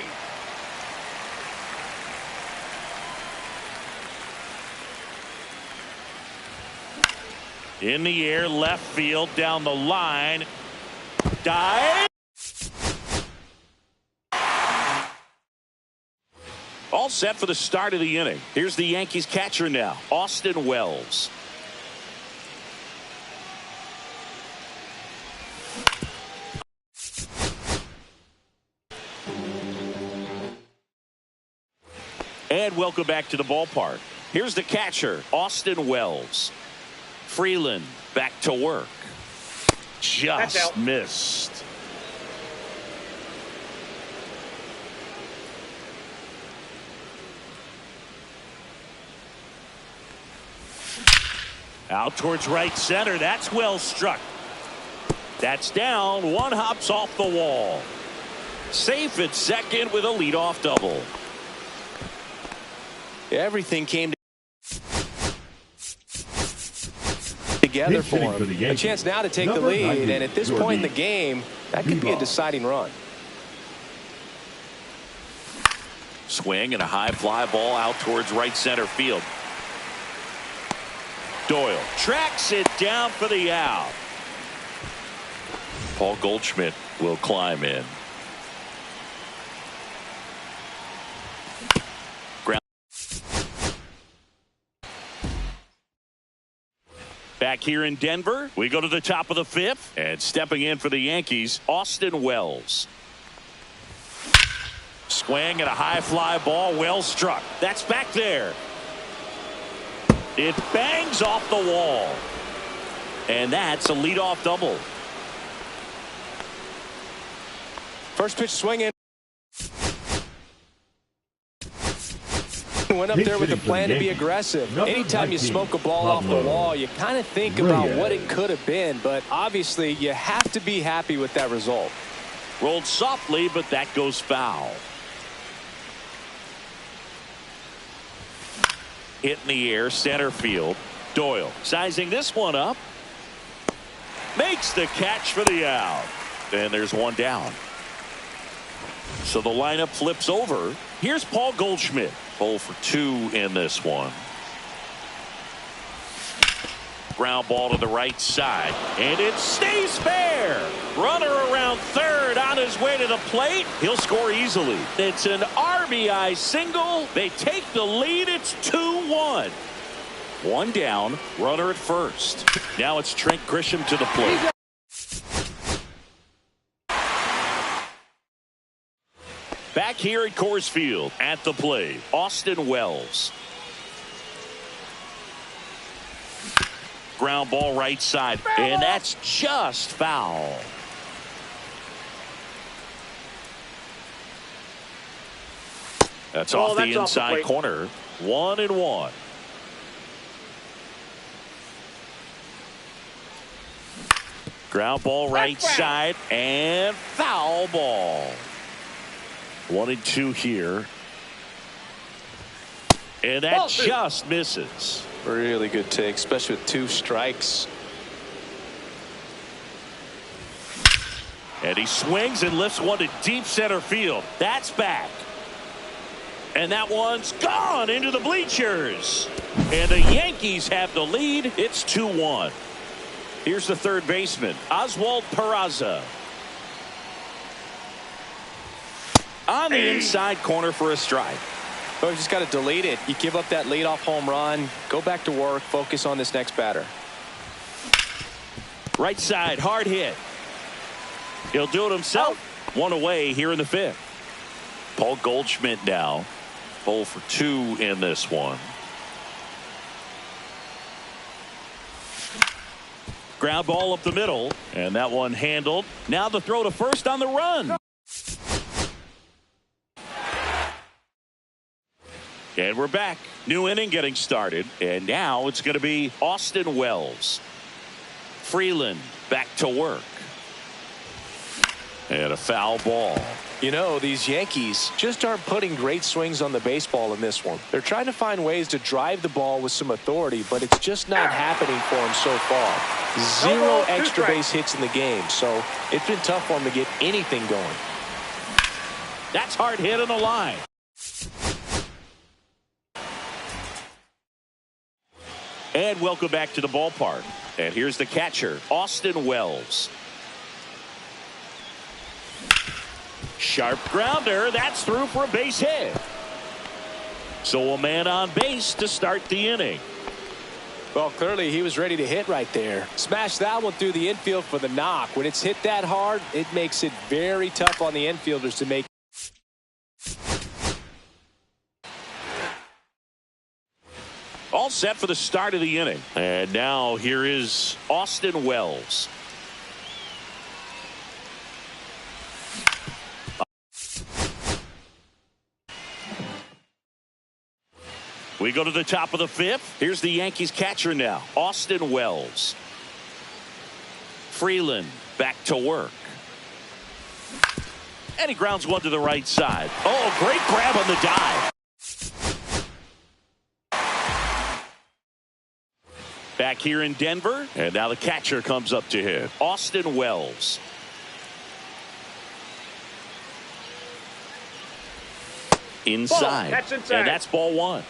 In the air, left field, down the line. Dive. All set for the start of the inning. Here's the Yankees catcher now, Austin Wells. And welcome back to the ballpark. Here's the catcher, Austin Wells. Freeland back to work. Just missed. Out towards right center. That's well struck. That's down. One hops off the wall. Safe at second with a leadoff double. Everything came together for him. A chance now to take the lead, and at this point in the game, that could be a deciding run. Swing and a high fly ball out towards right center field. Doyle tracks it down for the out. Paul Goldschmidt will climb in. Back here in Denver, we go to the top of the fifth, and stepping in for the Yankees, Austin Wells. Swing and a high fly ball, well struck. That's back there. It bangs off the wall. And that's a leadoff double. First pitch swinging. Went up there with a plan to be aggressive. Anytime you smoke a ball off the wall, you kind of think about what it could have been, but obviously you have to be happy with that result. Rolled softly, but that goes foul. Hit in the air, center field. Doyle sizing this one up. Makes the catch for the out. And there's one down. So the lineup flips over. Here's Paul Goldschmidt. 0 for 2 in this one. Ground ball to the right side. And it stays fair. Runner around third on his way to the plate. He'll score easily. It's an RBI single. They take the lead. It's 2-1. One down. Runner at first. Now it's Trent Grisham to the plate. Back here at Coors Field at the plate, Austin Wells. Ground ball right side, and that's just foul. That's off the inside corner. 1-1. Ground ball right side, and foul ball. 1-2 here. And that just misses. Really good take, especially with 2 strikes. And he swings and lifts one to deep center field. That's back. And that one's gone into the bleachers. And the Yankees have the lead. It's 2-1. Here's the third baseman, Oswald Peraza. On the inside corner for a strike. Oh, you just got to delete it. You give up that leadoff home run. Go back to work. Focus on this next batter. Right side, hard hit. He'll do it himself. One away here in the 5th. Paul Goldschmidt now 0 for 2 in this one. Ground ball up the middle, and that one handled. Now the throw to first on the run. And we're back. New inning getting started. And now it's going to be Austin Wells. Freeland back to work. And a foul ball. You know, these Yankees just aren't putting great swings on the baseball in this one. They're trying to find ways to drive the ball with some authority, but it's just not happening for them so far. 0 extra base hits in the game, so it's been tough for them to get anything going. That's hard hit on the line. And welcome back to the ballpark. And here's the catcher, Austin Wells. Sharp grounder. That's through for a base hit. So a man on base to start the inning. Well, clearly he was ready to hit right there. Smash that one through the infield for the knock. When it's hit that hard, it makes it very tough on the infielders to make. All set for the start of the inning. And now here is Austin Wells. We go to the top of the 5th. Here's the Yankees catcher now, Austin Wells. Freeland back to work. And he grounds one to the right side. Oh, great grab on the dive. Back here in Denver, and now the catcher comes up to hit, Austin Wells. Inside. That's inside. And that's ball 1.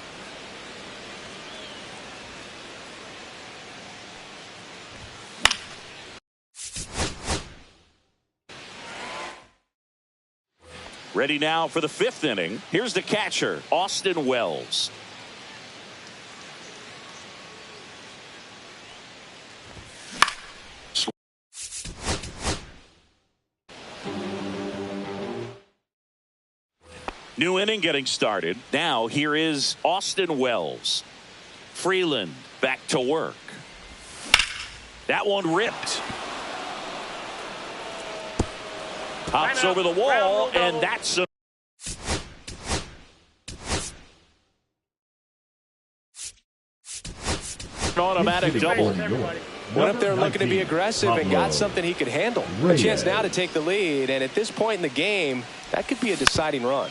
Ready now for the 5th inning. Here's the catcher, Austin Wells. New inning getting started. Now here is Austin Wells. Freeland back to work. That one ripped. Pops over the wall, and that's an automatic double. Went up there looking to be aggressive and got something he could handle. A chance now to take the lead, and at this point in the game, that could be a deciding run.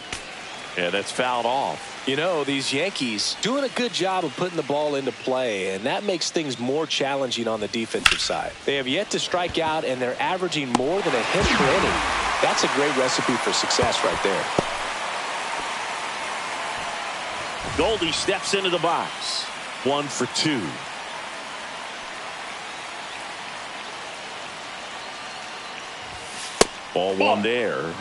And that's fouled off. You know, these Yankees doing a good job of putting the ball into play, and that makes things more challenging on the defensive side. They have yet to strike out, and they're averaging more than a hit per inning. That's a great recipe for success right there. Goldie steps into the box. 1 for 2. Ball one there.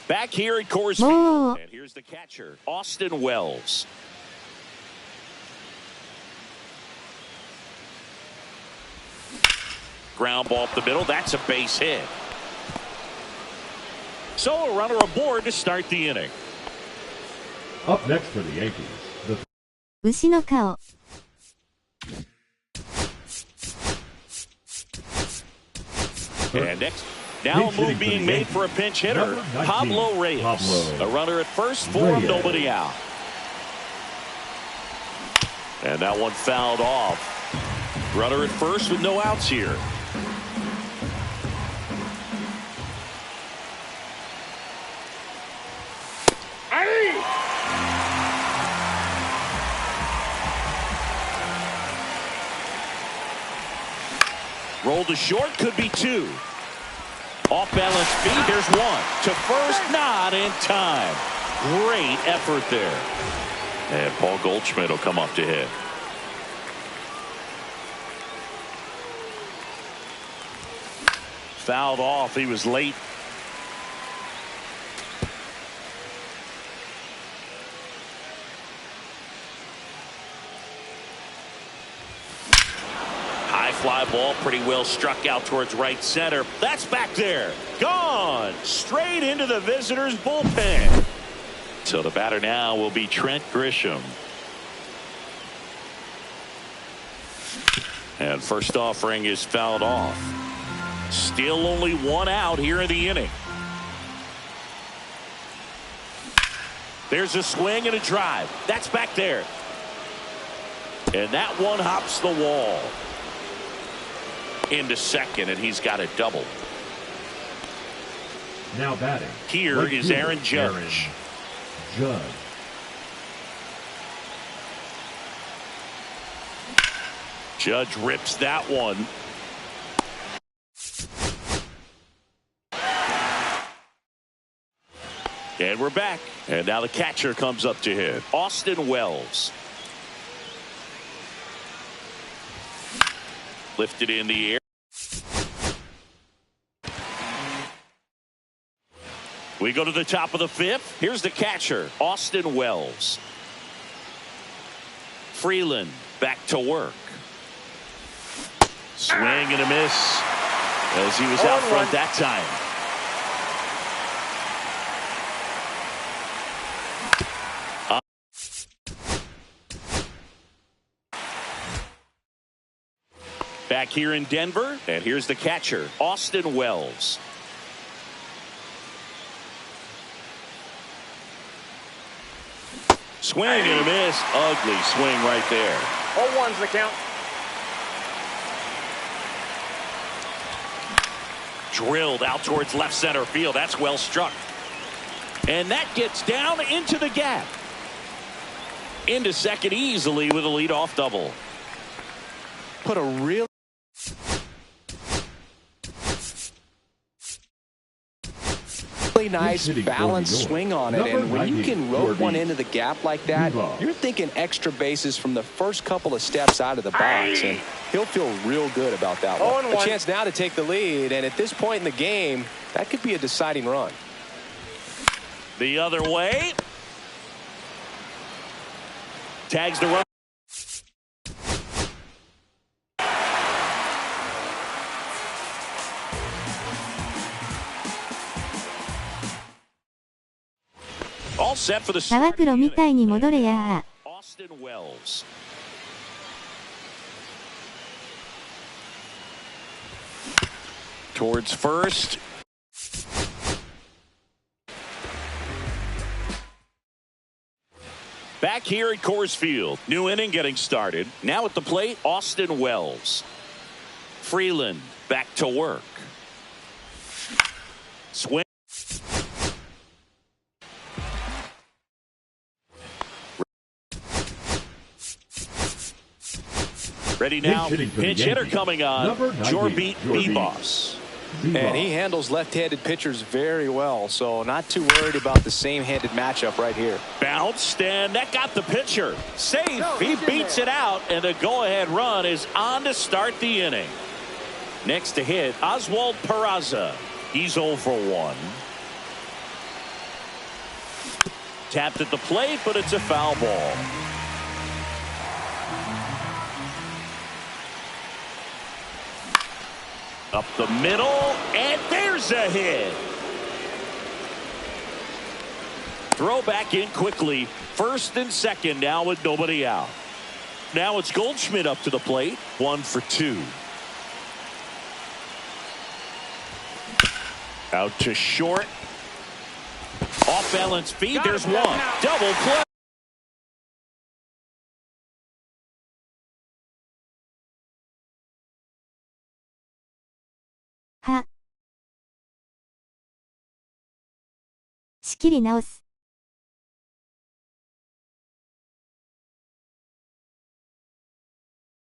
Back here at Coors Field. And here's the catcher, Austin Wells. Ground ball up the middle. That's a base hit. So a runner aboard to start the inning. Up next for the Yankees, the 牛の顔。And next, now a move being made for a pinch hitter, Pablo Reyes. A runner at first for him, nobody out. And that one fouled off. Runner at first with no outs here. Roll to short, could be 2. Off balance feet, there's 1. To first, not in time. Great effort there. And Paul Goldschmidt will come up to hit. Fouled off, he was late. Fly ball pretty well struck out towards right center. That's back there. Gone. Straight into the visitors' bullpen. So the batter now will be Trent Grisham. And first offering is fouled off. Still only 1 out here in the inning. There's a swing and a drive. That's back there. And that one hops the wall. Into second, and he's got a double. now batting. Here is Aaron Judge. Judge rips that one. And we're back. And now the catcher comes up to hit. Austin Wells. Lifted in the air. We go to the top of the 5th. Here's the catcher, Austin Wells. Freeland back to work. Swing and a miss as he was out front that time. Back here in Denver, and here's the catcher, Austin Wells. Swing and a miss. Ugly swing right there. 0-1's the count. Drilled out towards left center field. That's well struck. And that gets down into the gap. Into second easily with a leadoff double. Put a real nice balanced swing on it, and when you can rope one into the gap like that, you're thinking extra bases from the first couple of steps out of the box, and he'll feel real good about that one. A chance now to take the lead, and at this point in the game, that could be a deciding run. The other way. Tags the run. All set for the 沢黒みたいに戻れや。 Austin Wells. Towards first. Back here at Coors Field, new inning getting started. Now at the plate, Austin Wells. Freeland back to work. Swing. Ready now. Pinch hitter coming on. Jorbeat Beboss. And he handles left-handed pitchers very well, so not too worried about the same-handed matchup right here. Bounced, and that got the pitcher. Safe. He beats it out, and the go-ahead run is on to start the inning. Next to hit, Oswald Peraza. He's 0 for 1. Tapped at the plate, but it's a foul ball. Up the middle, and there's a hit. Throw back in quickly. First and second now with nobody out. Now it's Goldschmidt up to the plate. 1 for 2. Out to short. Off balance feed. There's one. Double play.は。仕切り直す。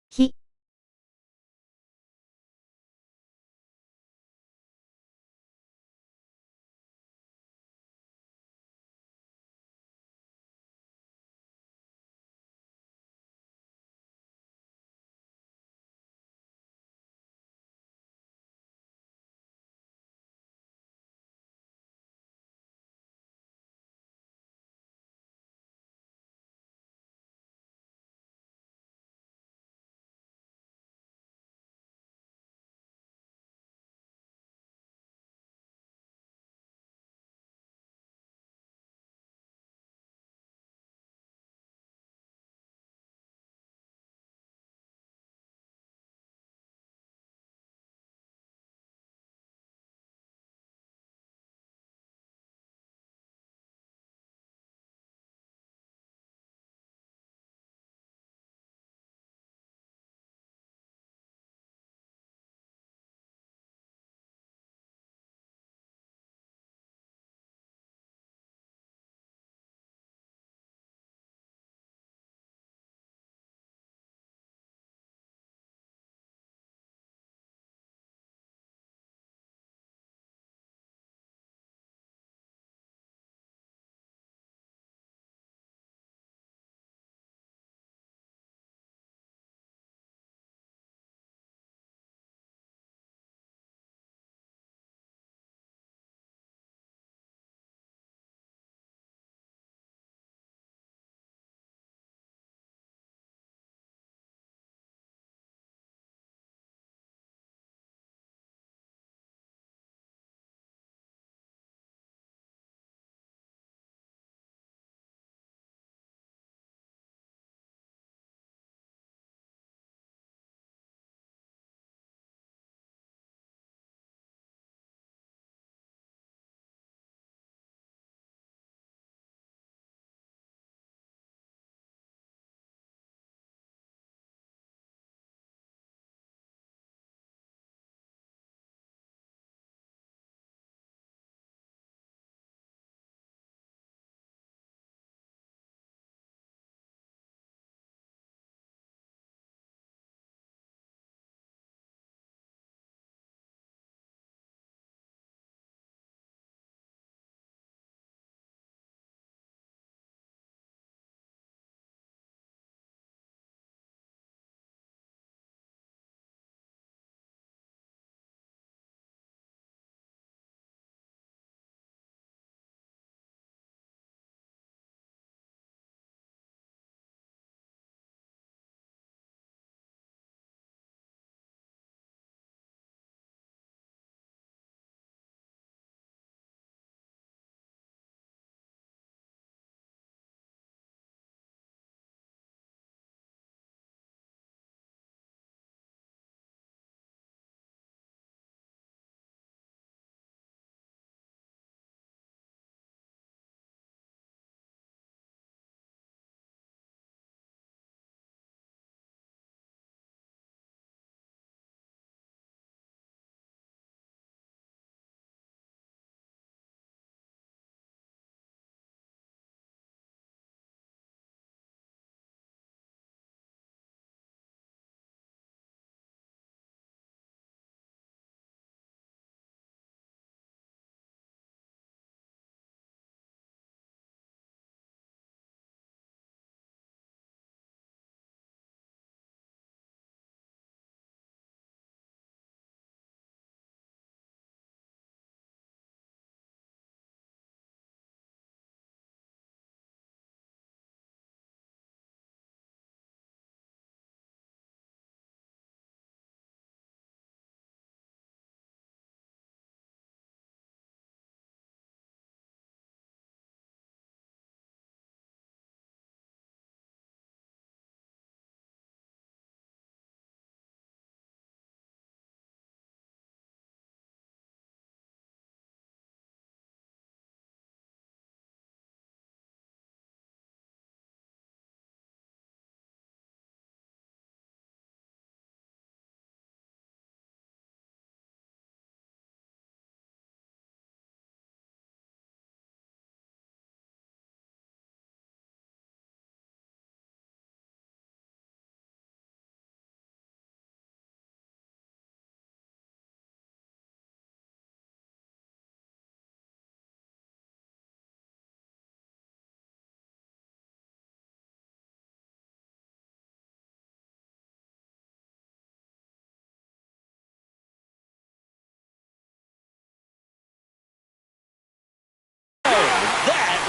ひ。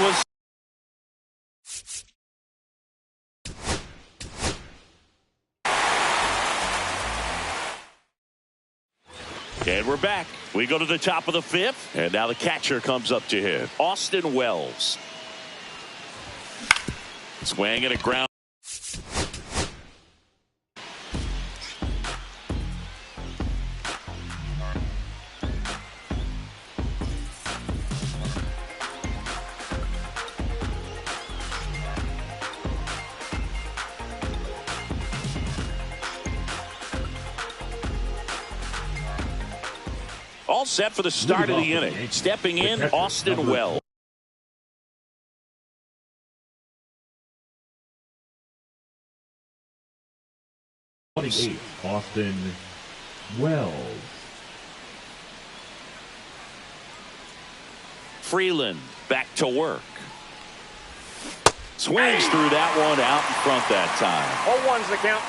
was. And we're back. We go to the top of the fifth, and now the catcher comes up to hit. Austin Wells. Swing and a ground. All set for the start of the inning. Stepping in, Austin Wells. Austin Wells. Freeland back to work. Swings through that one out in front that time. 0-1's the count.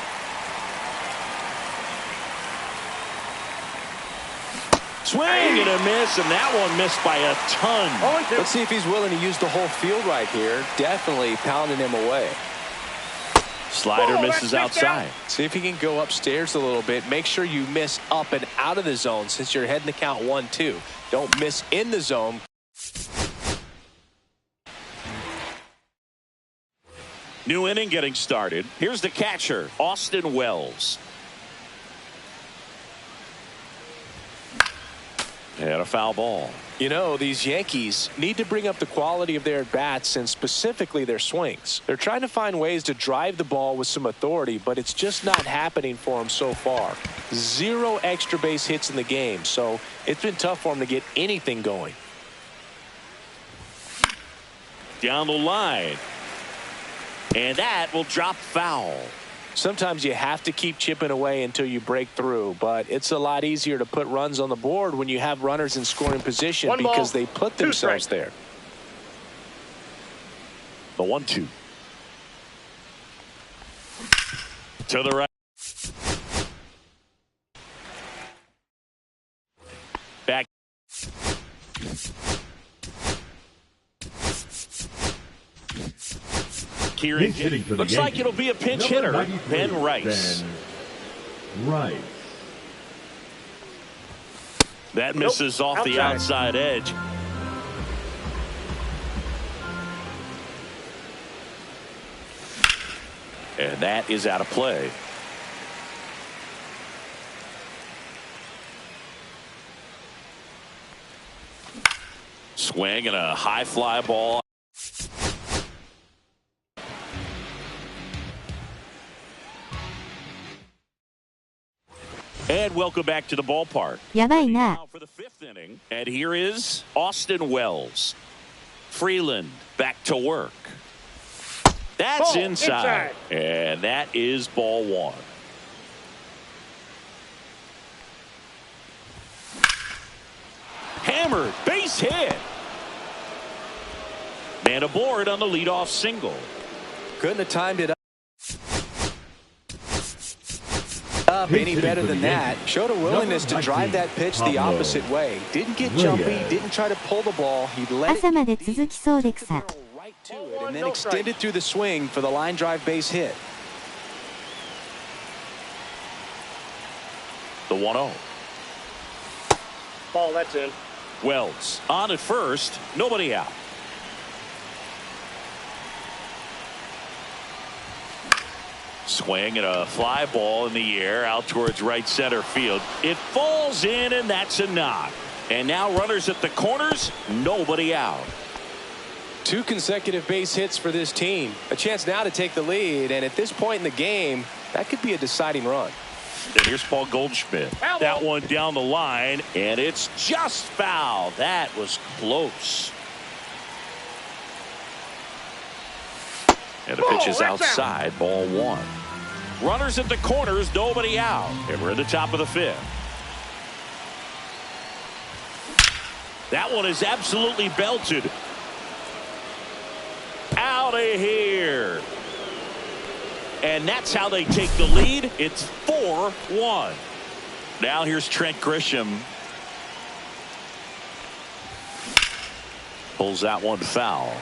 Swing and a miss, and that one missed by a ton. Let's see if he's willing to use the whole field right here. Definitely pounding him away. Slider misses outside. See if he can go upstairs a little bit. Make sure you miss up and out of the zone since you're heading to count 1-2. Don't miss in the zone. New inning getting started. Here's the catcher, Austin Wells. And a foul ball. You know, these Yankees need to bring up the quality of their at-bats and specifically their swings. They're trying to find ways to drive the ball with some authority, but it's just not happening for them so far. 0 extra base hits in the game, so it's been tough for them to get anything going. Down the line. And that will drop foul. Sometimes you have to keep chipping away until you break through, but it's a lot easier to put runs on the board when you have runners in scoring position because they put themselves there. The 1-2. To the right. Back. Kieran looks like it'll be a pinch hitter. Ben Rice. That misses off the outside edge. And that is out of play. Swing and a high fly ball. And welcome back to the ballpark. やばいな。 Now for the fifth inning, and here is Austin Wells. Freeland back to work. That's inside. And that is ball one. Hammered, base hit. Man aboard on the leadoff single. Couldn't have timed it up any better than that. Showed a willingness to drive that pitch the opposite way. Didn't get jumpy, didn't try to pull the ball. He let it 朝まで続きそうで草。 right to it and then extended through the swing for the line drive base hit. The 1-0. Ball, that's in. Wells on at first, nobody out. Swing and a fly ball in the air out towards right center field. It falls in, and that's a knock. And now runners at the corners, nobody out. 2 consecutive base hits for this team. A chance now to take the lead, and at this point in the game, that could be a deciding run. And here's Paul Goldschmidt. That one down the line, and it's just foul. That was close. And the pitch is outside, ball one. Runners at the corners, nobody out. And we're at the top of the fifth. That one is absolutely belted. Out of here. And that's how they take the lead. It's 4-1. Now here's Trent Grisham. Pulls that one foul.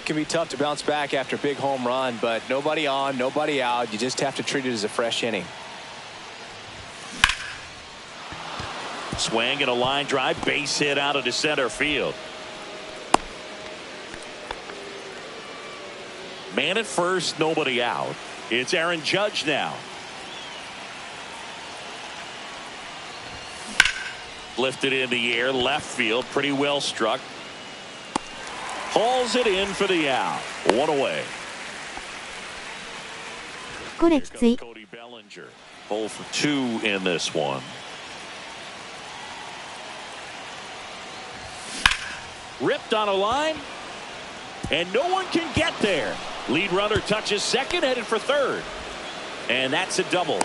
Can be tough to bounce back after a big home run, but nobody on, nobody out. You just have to treat it as a fresh inning. Swing and a line drive, base hit out into center field. Man at first, nobody out. It's Aaron Judge now. Lifted in the air, left field, pretty well struck. Hauls it in for the out. One away. これきつい。 Cody Bellinger, 0 for 2 in this one. Ripped on a line, and no one can get there. Lead runner touches second, headed for third, and that's a double.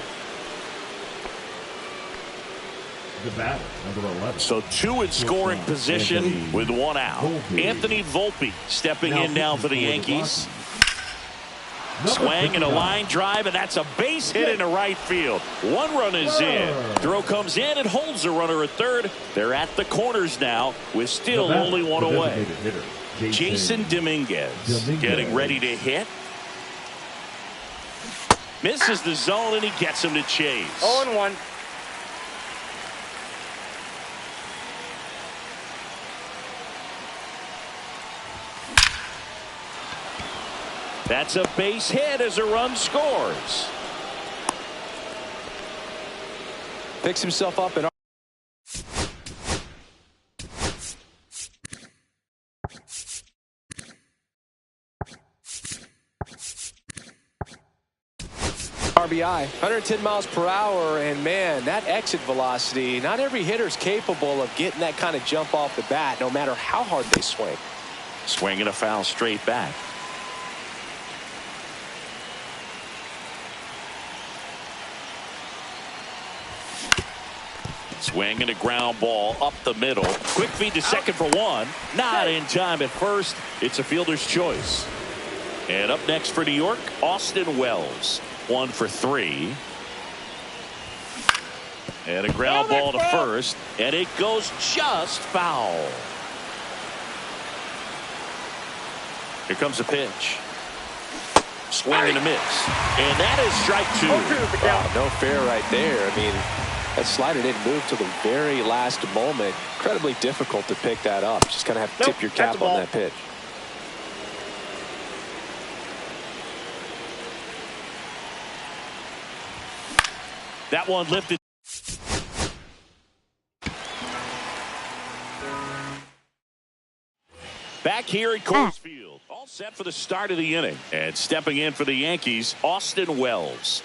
The batter, number 11. So 2 in scoring position with 1 out. Anthony Volpe stepping in now for the Yankees. Swing and a line drive, and that's a base hit into right field. 1 run is in. Throw comes in and holds the runner at third. They're at the corners now with still only 1 away. Jason Dominguez getting ready to hit. Misses the zone, and he gets him to chase. 0-1. That's a base hit as a run scores. Picks himself up and RBI, 110 miles per hour, and man, that exit velocity, not every hitter's capable of getting that kind of jump off the bat, no matter how hard they swing. Swing and a foul straight back. Swing and a ground ball up the middle. Quick feed to second for 1. Not in time at first. It's a fielder's choice. And up next for New York, Austin Wells. 1 for 3. And a ground ball to first. And it goes just foul. Here comes a pitch. Swing and a miss. And that is strike 2. No fair right there. I mean, that slider didn't move till the very last moment. Incredibly difficult to pick that up. Just kind of have to tip your cap on that pitch. That one lifted. Back here at Coors Field. All set for the start of the inning. And stepping in for the Yankees, Austin Wells.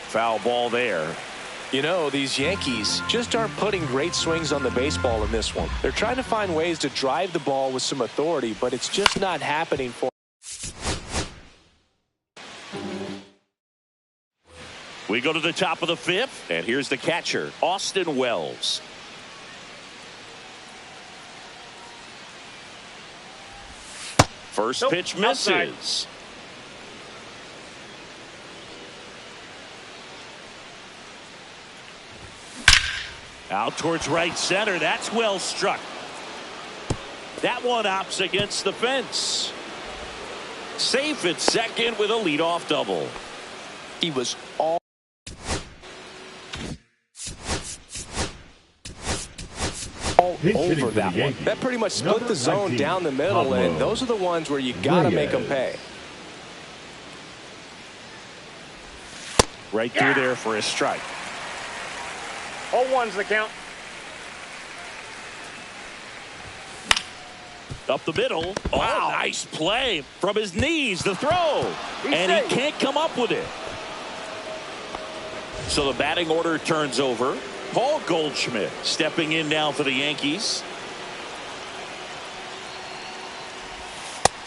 Foul ball there. You know, these Yankees just aren't putting great swings on the baseball in this one. They're trying to find ways to drive the ball with some authority, but it's just not happening for them. We go to the top of the 5th, and here's the catcher, Austin Wells. First pitch misses. Outside. Out towards right center. That's well struck. That one opts against the fence. Safe at second with a leadoff double. He was all over that one. That pretty much split the zone down the middle, and those are the ones where you got to make them pay. Right through there for a strike. 0-1's the count. Up the middle. Wow. Oh, nice play from his knees. The throw. And he can't come up with it. So the batting order turns over. Paul Goldschmidt stepping in now for the Yankees.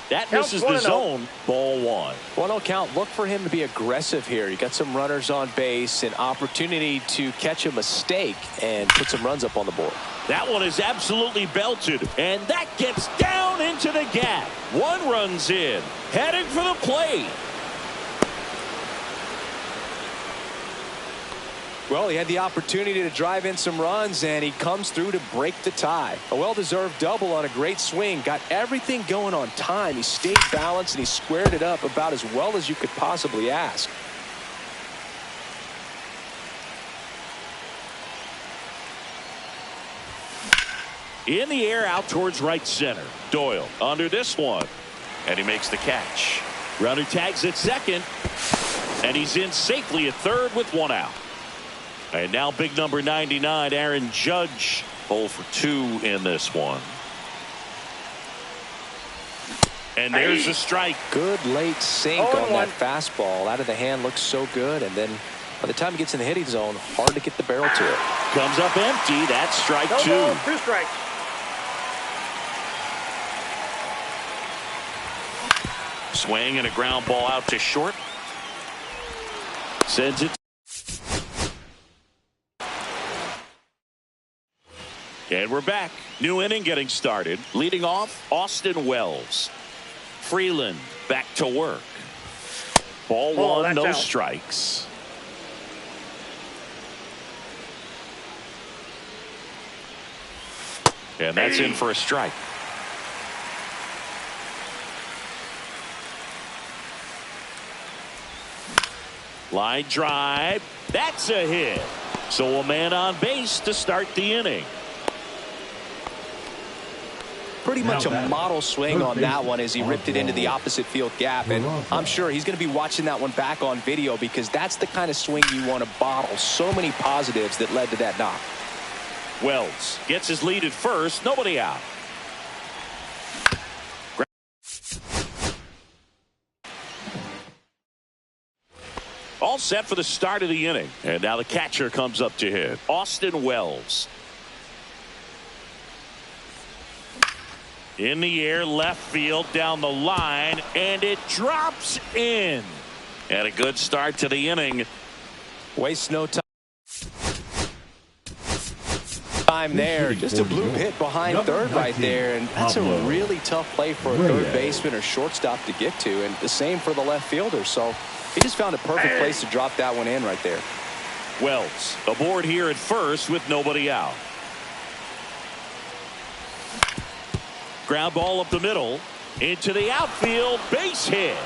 That misses the zone. Ball 1. 1-0 count. Look for him to be aggressive here. You got some runners on base, an opportunity to catch a mistake and put some runs up on the board. That one is absolutely belted, and that gets down into the gap. 1 runs in, headed for the plate. Well, he had the opportunity to drive in some runs, and he comes through to break the tie. A well-deserved double on a great swing. Got everything going on time. He stayed balanced, and he squared it up about as well as you could possibly ask. In the air out towards right center. Doyle under this one. And he makes the catch. Runner tags at second. And he's in safely at third with one out. And now big number 99, Aaron Judge, 0 for 2 in this one. And there's a strike. Good late sink on that fastball. Out of the hand, looks so good. And then by the time he gets in the hitting zone, hard to get the barrel to it. Comes up empty. That's strike two. No, 2 strikes. Swing and a ground ball out to short. Sends it. And we're back. New inning getting started. Leading off, Austin Wells. Freeland back to work. Ball one, no strikes. And that's in for a strike. Line drive. That's a hit. So a man on base to start the inning. Pretty much a model swing on that one as he ripped it into the opposite field gap. And I'm sure he's going to be watching that one back on video because that's the kind of swing you want to bottle. So many positives that led to that knock. Wells gets his lead at first. Nobody out. All set for the start of the inning. And now the catcher comes up to hit. Austin Wells. In the air, left field, down the line, and it drops in. And a good start to the inning. Waste no time there. Just a bloop hit behind third right there, and that's a really tough play for a third baseman or shortstop to get to, and the same for the left fielder. So he just found a perfect place to drop that one in right there. Wells aboard here at first with nobody out. Ground ball up the middle into the outfield, base hit.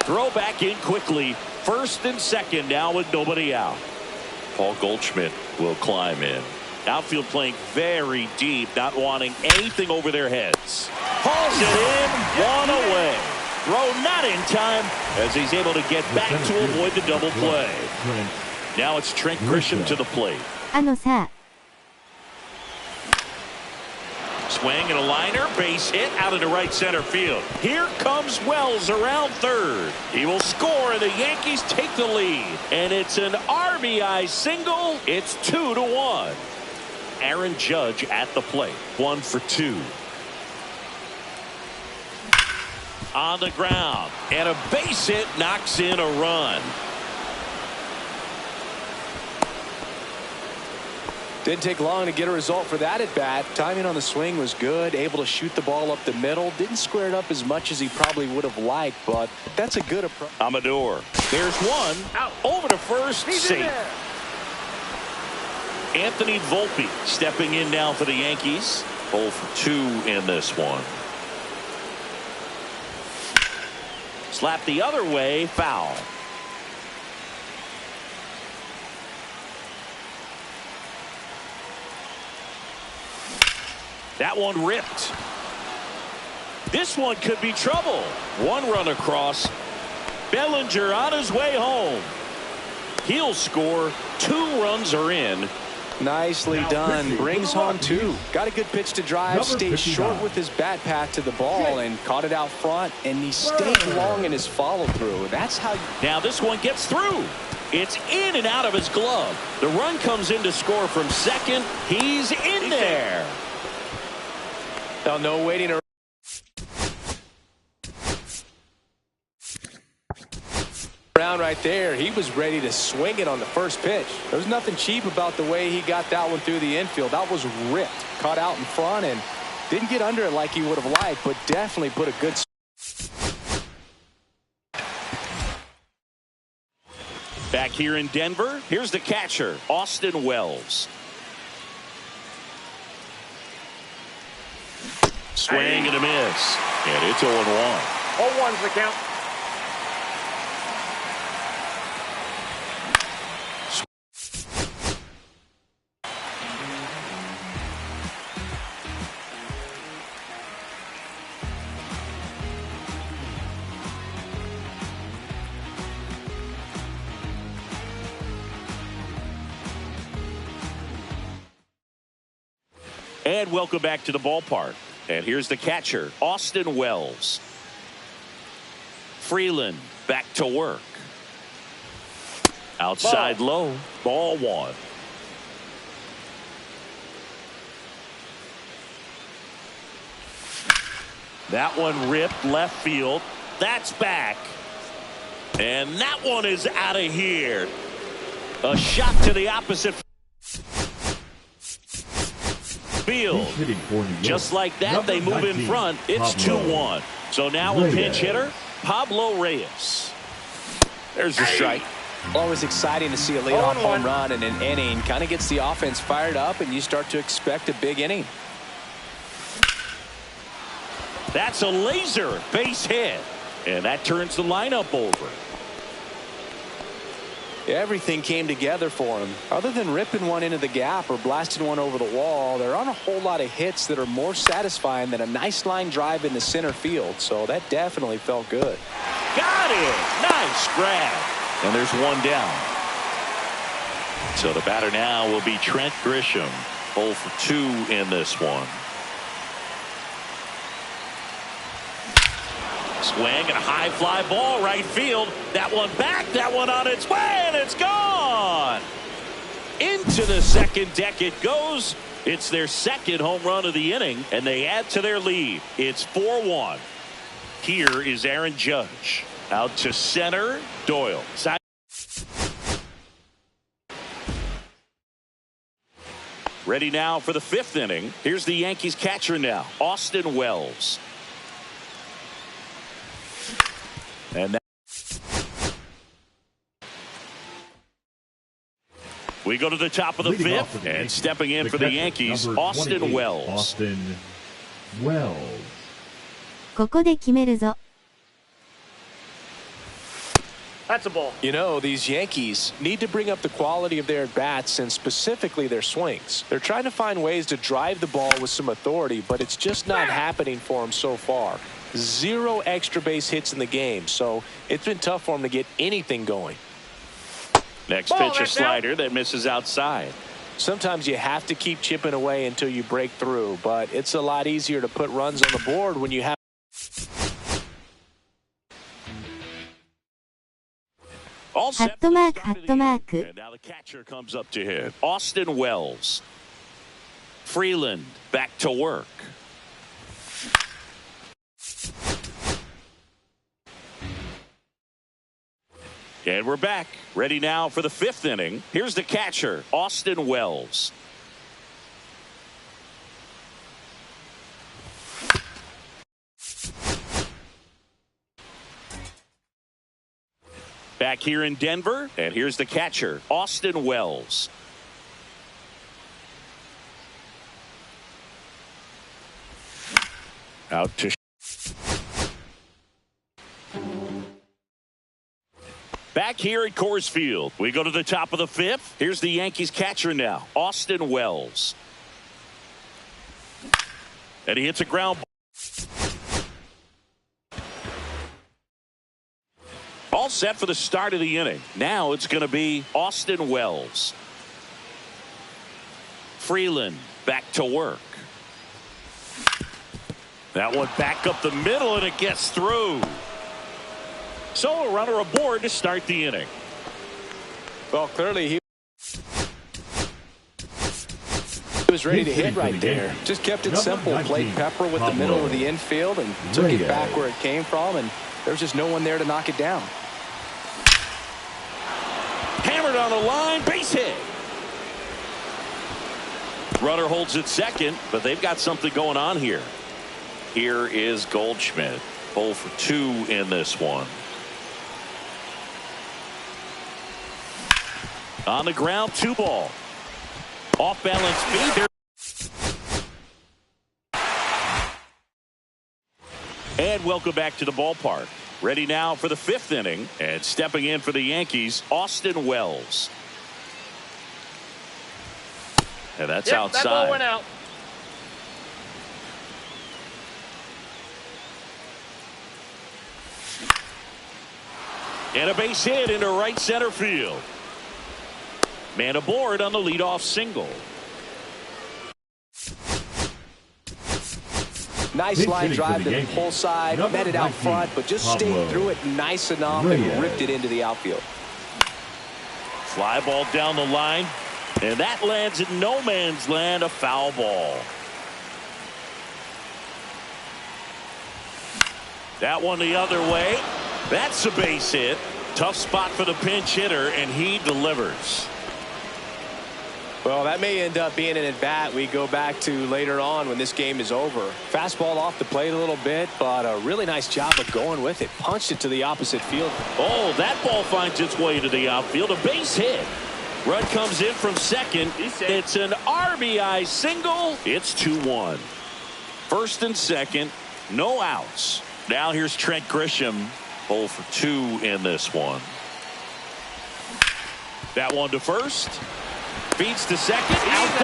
Throw back in quickly. First and second now with nobody out. Paul Goldschmidt will climb in. Outfield playing very deep, not wanting anything over their heads. Hauls it in, one away. Throw not in time as he's able to get back to avoid the double play. Now it's Trent Grisham to the plate. さ。 Swing and a liner, base hit out into right center field. Here comes Wells around third. He will score, and the Yankees take the lead. And it's an RBI single. It's 2-1. Aaron Judge at the plate. 1 for 2. On the ground. And a base hit knocks in a run. Didn't take long to get a result for that at bat. Timing on the swing was good. Able to shoot the ball up the middle. Didn't square it up as much as he probably would have liked, but that's a good approach. Amador. There's one. Out. Over to first. Safe. Anthony Volpe stepping in now for the Yankees. 0 for 2 in this one. Slap the other way. Foul. That one ripped. This one could be trouble. One run across. Bellinger on his way home. He'll score. 2 runs are in. Nicely done. Brings home 2. Got a good pitch to drive. Stayed short with his bat path to the ball and caught it out front. And he stayed long in his follow through. That's how. Now this one gets through. It's in and out of his glove. The run comes in to score from second. He's in there. Now, no waiting around right there. He was ready to swing it on the first pitch. There was nothing cheap about the way he got that one through the infield. That was ripped. Caught out in front and didn't get under it like he would have liked, but definitely put a good. Back here in Denver, here's the catcher, Austin Wells. Swing and a miss. And it's 0-1. 0-1's the count. And welcome back to the ballpark. And here's the catcher, Austin Wells. Freeland back to work. Outside low, ball one. That one ripped left field. That's back. And that one is out of here. A shot to the opposite field. Just like that, they move in front. It's 2-1. So now a pinch hitter, Pablo Reyes. There's the strike. Always exciting to see a leadoff home run in an inning. Kind of gets the offense fired up, and you start to expect a big inning. That's a laser base hit. And that turns the lineup over. Everything came together for him. Other than ripping one into the gap or blasting one over the wall, there aren't a whole lot of hits that are more satisfying than a nice line drive into center field. So that definitely felt good. Got it. Nice grab. And there's one down. So the batter now will be Trent Grisham. 0 for 2 in this one. Swing and a high fly ball right field. That one back, that one on its way, and it's gone. Into the second deck it goes. It's their second home run of the inning, and they add to their lead. It's 4-1. Here is Aaron Judge. Out to center, Doyle. Ready now for the fifth inning. Here's the Yankees catcher now, Austin Wells. And we go to the top of the fifth, and stepping in for the Yankees, Austin Wells. Austin Wells. ここで決めるぞ。 That's a ball. You know, these Yankees need to bring up the quality of their at-bats and specifically their swings. They're trying to find ways to drive the ball with some authority, but it's just not happening for them so far. 0 extra base hits in the game, so it's been tough for them to get anything going. Next pitch, a slider that misses outside. Sometimes you have to keep chipping away until you break through, but it's a lot easier to put runs on the board when you have. All set. @マーク And now the catcher comes up to hit. Austin Wells. Freeland back to work. And we're back. Ready now for the fifth inning. Here's the catcher, Austin Wells. Back here in Denver, and here's the catcher, Austin Wells. Out to back here at Coors Field. We go to the top of the fifth. Here's the Yankees catcher now, Austin Wells. And he hits a ground ball. All set for the start of the inning. Now it's going to be Austin Wells. Freeland back to work. That one back up the middle, and it gets through. So a runner aboard to start the inning. Well, clearly he was ready to hit right there. Just kept it simple. Played pepper with the middle of the infield and took it back where it came from, and there was just no one there to knock it down. Hammered on the line, base hit. Runner holds it second, but they've got something going on here. Here is Goldschmidt. 0 for 2 in this one. On the ground, 2 ball. Off balance speed there. And welcome back to the ballpark. Ready now for the 5th inning. And stepping in for the Yankees, Austin Wells. And that's outside. That ball went out. And a base hit into right center field. Man aboard on the leadoff single. Nice line drive to the pull side, met it out front, but just stayed through it nice enough and ripped it into the outfield. Fly ball down the line, and that lands in no man's land, a foul ball. That one the other way. That's a base hit. Tough spot for the pinch hitter, and he delivers. Well, that may end up being an at-bat we go back to later on when this game is over. Fastball off the plate a little bit, but a really nice job of going with it. Punched it to the opposite field. Oh, that ball finds its way to the outfield. A base hit. Run comes in from second. It's an RBI single. It's 2-1. First and second, no outs. Now here's Trent Grisham. 0 for 2 in this one. That one to first. Feeds to second. Out.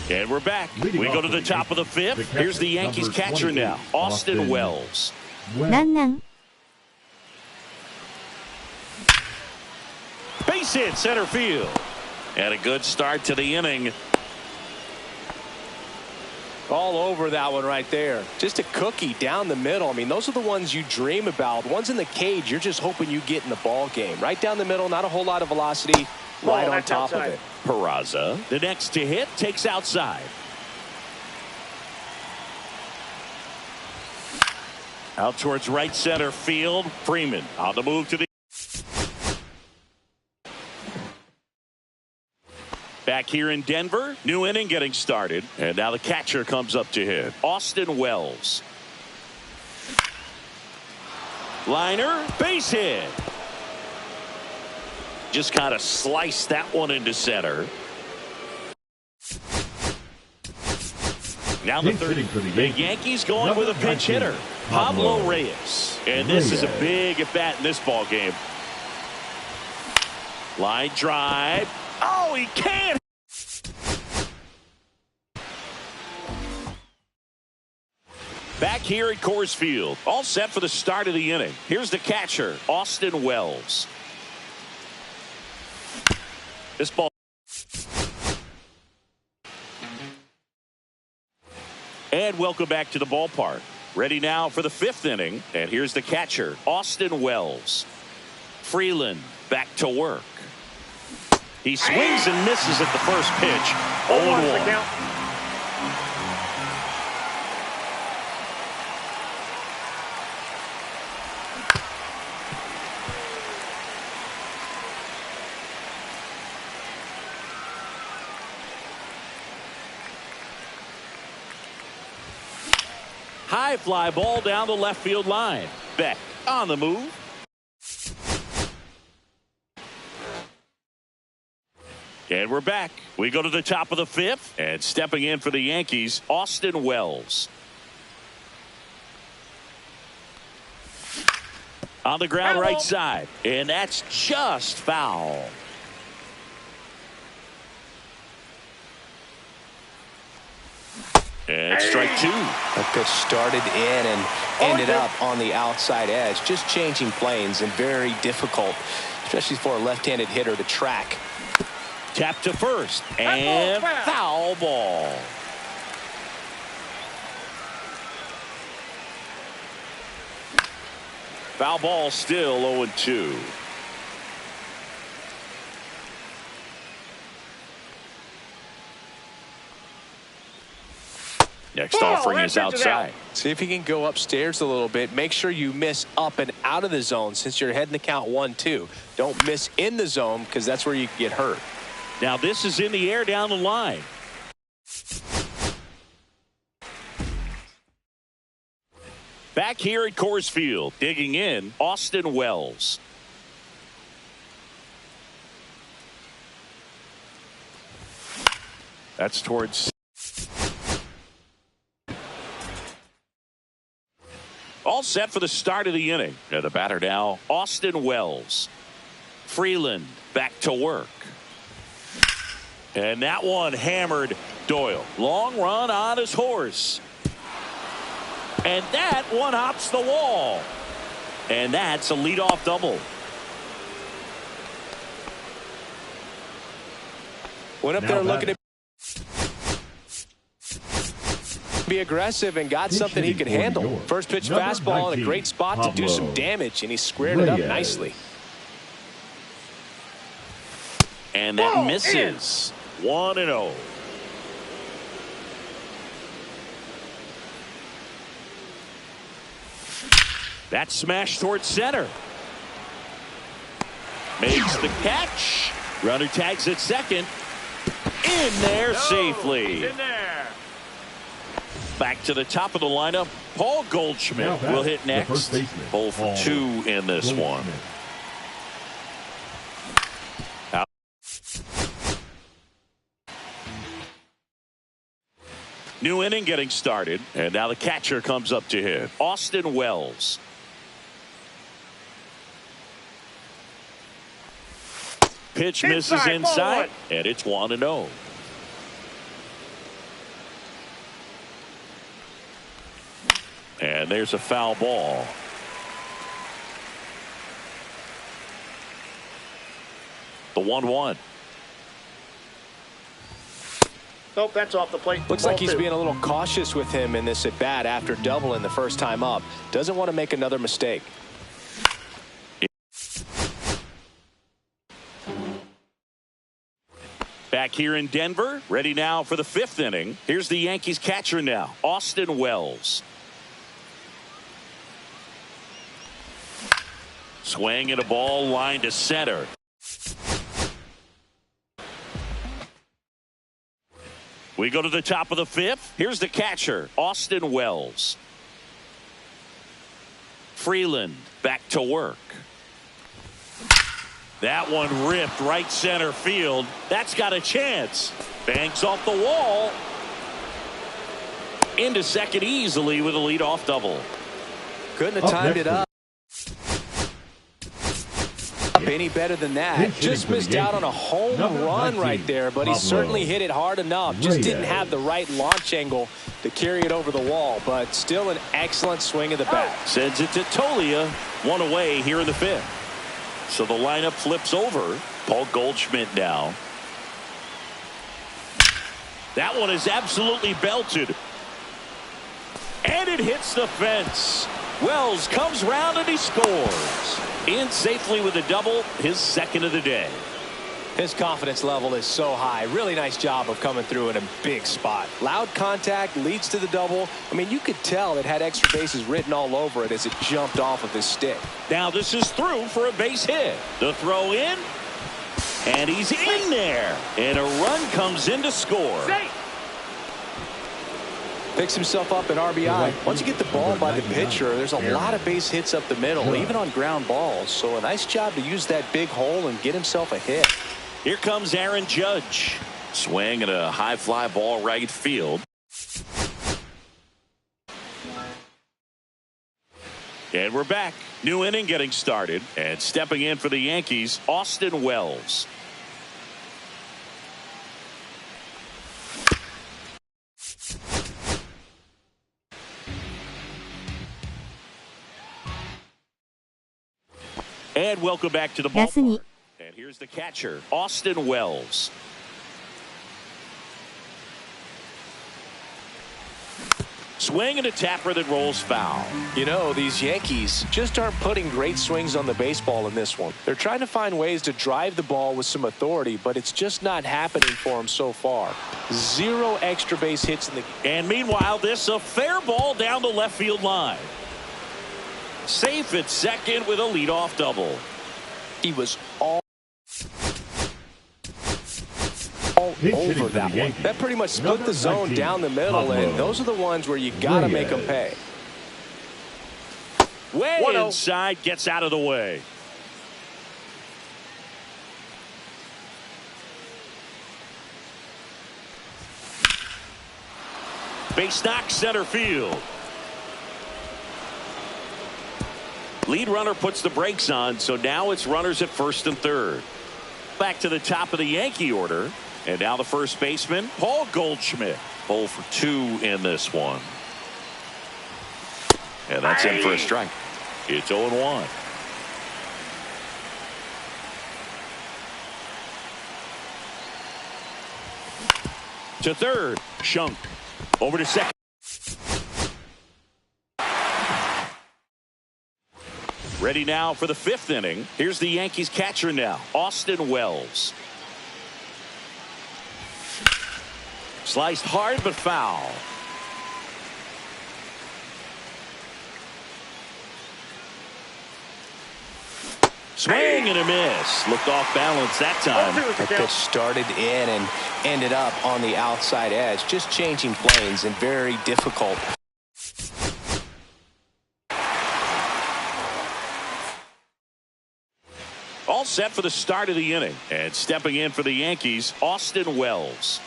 And we're back. We go to the top of the 5th. Here's the Yankees catcher now, Austin Wells.なんBase hit center field. And a good start to the inning. All over that one right there. Just a cookie down the middle. I mean, those are the ones you dream about. Ones in the cage, you're just hoping you get in the ball game. Right down the middle, not a whole lot of velocity. Right on top of it. Peraza, the next to hit, takes outside. Out towards right center field. Freeman on the move to the. Back here in Denver, new inning getting started. And now the catcher comes up to hit. Austin Wells. Liner, base hit. Just kind of sliced that one into center. Now the 3rd. The Yankees going with a pinch hitter, Pablo Reyes. And this is a big at bat in this ball game. Line drive. Oh, he can't. Back here at Coors Field, all set for the start of the inning. Here's the catcher, Austin Wells. This ball. And welcome back to the ballpark. Ready now for the 5th inning. And here's the catcher, Austin Wells. Freeland back to work. He swings and misses at the first pitch. 0-1. High fly ball down the left field line. Beck on the move. And we're back. We go to the top of the 5th. And stepping in for the Yankees, Austin Wells. On the ground right side. And that's just foul. And strike 2. That pitch started in and ended up on the outside edge. Just changing planes and very difficult, especially for a left-handed hitter to track. Tap to first. And foul ball. Foul ball still 0-2. Next offering is outside. See if you can go upstairs a little bit. Make sure you miss up and out of the zone since you're heading to count 1-2. Don't miss in the zone because that's where you get hurt. Now this is in the air down the line. Back here at Coors Field, digging in, Austin Wells. That's towards. All set for the start of the inning. And the batter now, Austin Wells. Freeland back to work. And that one hammered Doyle. Long run on his horse. And that one hops the wall. And that's a leadoff double. Went up there looking to be aggressive and got something he could handle. First pitch fastball in a great spot to do some damage, and he squared it up nicely. And that misses. 1-0. That smash towards center. Makes the catch. Runner tags at second. In there safely. In there. Back to the top of the lineup. Paul Goldschmidt will hit next. 0 for 2 in this one. New inning getting started. And now the catcher comes up to hit. Austin Wells. Pitch misses inside. And it's 1-0. And there's a foul ball. The 1-1. Nope, that's off the plate. Looks like he's being a little cautious with him in this at bat after doubling the first time up. Doesn't want to make another mistake. Back here in Denver, ready now for the 5th inning. Here's the Yankees catcher now, Austin Wells. Swing and a ball line to center. We go to the top of the 5th. Here's the catcher, Austin Wells. Freeland back to work. That one ripped right center field. That's got a chance. Banks off the wall. Into second easily with a leadoff double. Couldn't have timed it up any better than that. Just missed out on a home run right there, but he certainly hit it hard enough. Just didn't have the right launch angle to carry it over the wall, but still an excellent swing of the bat. Sends it to Tolia. One away here in the 5th. So the lineup flips over. Paul Goldschmidt now. That one is absolutely belted. And it hits the fence. Wells comes round and he scores. In safely with a double, his 2nd of the day. His confidence level is so high. Really nice job of coming through in a big spot. Loud contact leads to the double. I mean, you could tell it had extra bases written all over it as it jumped off of his stick. Now this is through for a base hit. The throw in. And he's in there. And a run comes in to score. Picks himself up an RBI. Once you get the ball by the pitcher, there's a lot of base hits up the middle, even on ground balls. So a nice job to use that big hole and get himself a hit. Here comes Aaron Judge. Swing at a high fly ball right field. And we're back. New inning getting started. And stepping in for the Yankees, Austin Wells. And welcome back to the ballpark. And here's the catcher, Austin Wells. Swing and a tapper that rolls foul. You know, these Yankees just aren't putting great swings on the baseball in this one. They're trying to find ways to drive the ball with some authority, but it's just not happening for them so far. 0 extra base hits in the game. And meanwhile, this a fair ball down the left field line. Safe at second with a leadoff double. He was all over that one. That pretty much split the zone down the middle, and those are the ones where you got to make them pay. Way 1-0. inside, gets out of the way. Base knock, center field. Lead runner puts the brakes on, so now it's runners at first and third. Back to the top of the Yankee order, and now the first baseman, Paul Goldschmidt. 0 for 2 in this one. And that's in for a strike. It's 0-1. To third, Shunk. Over to second. Ready now for the fifth inning. Here's the Yankees catcher now, Austin Wells. Sliced hard but foul. Swing and a miss. Looked off balance that time. That pitch started in and ended up on the outside edge. Just changing planes and very difficult. All set for the start of the inning. And stepping in for the Yankees, Austin Wells.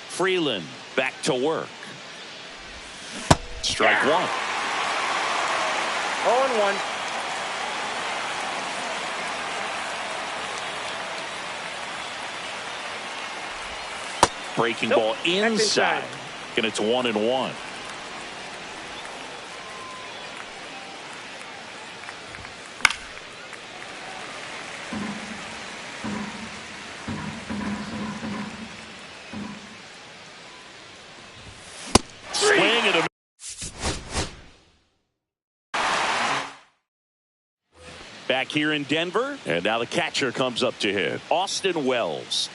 Freeland back to work. Strike one. 0-1. Breaking ball inside. inside. And it's 1-1. Swing and a back here in Denver, and now the catcher comes up to hit, Austin Wells.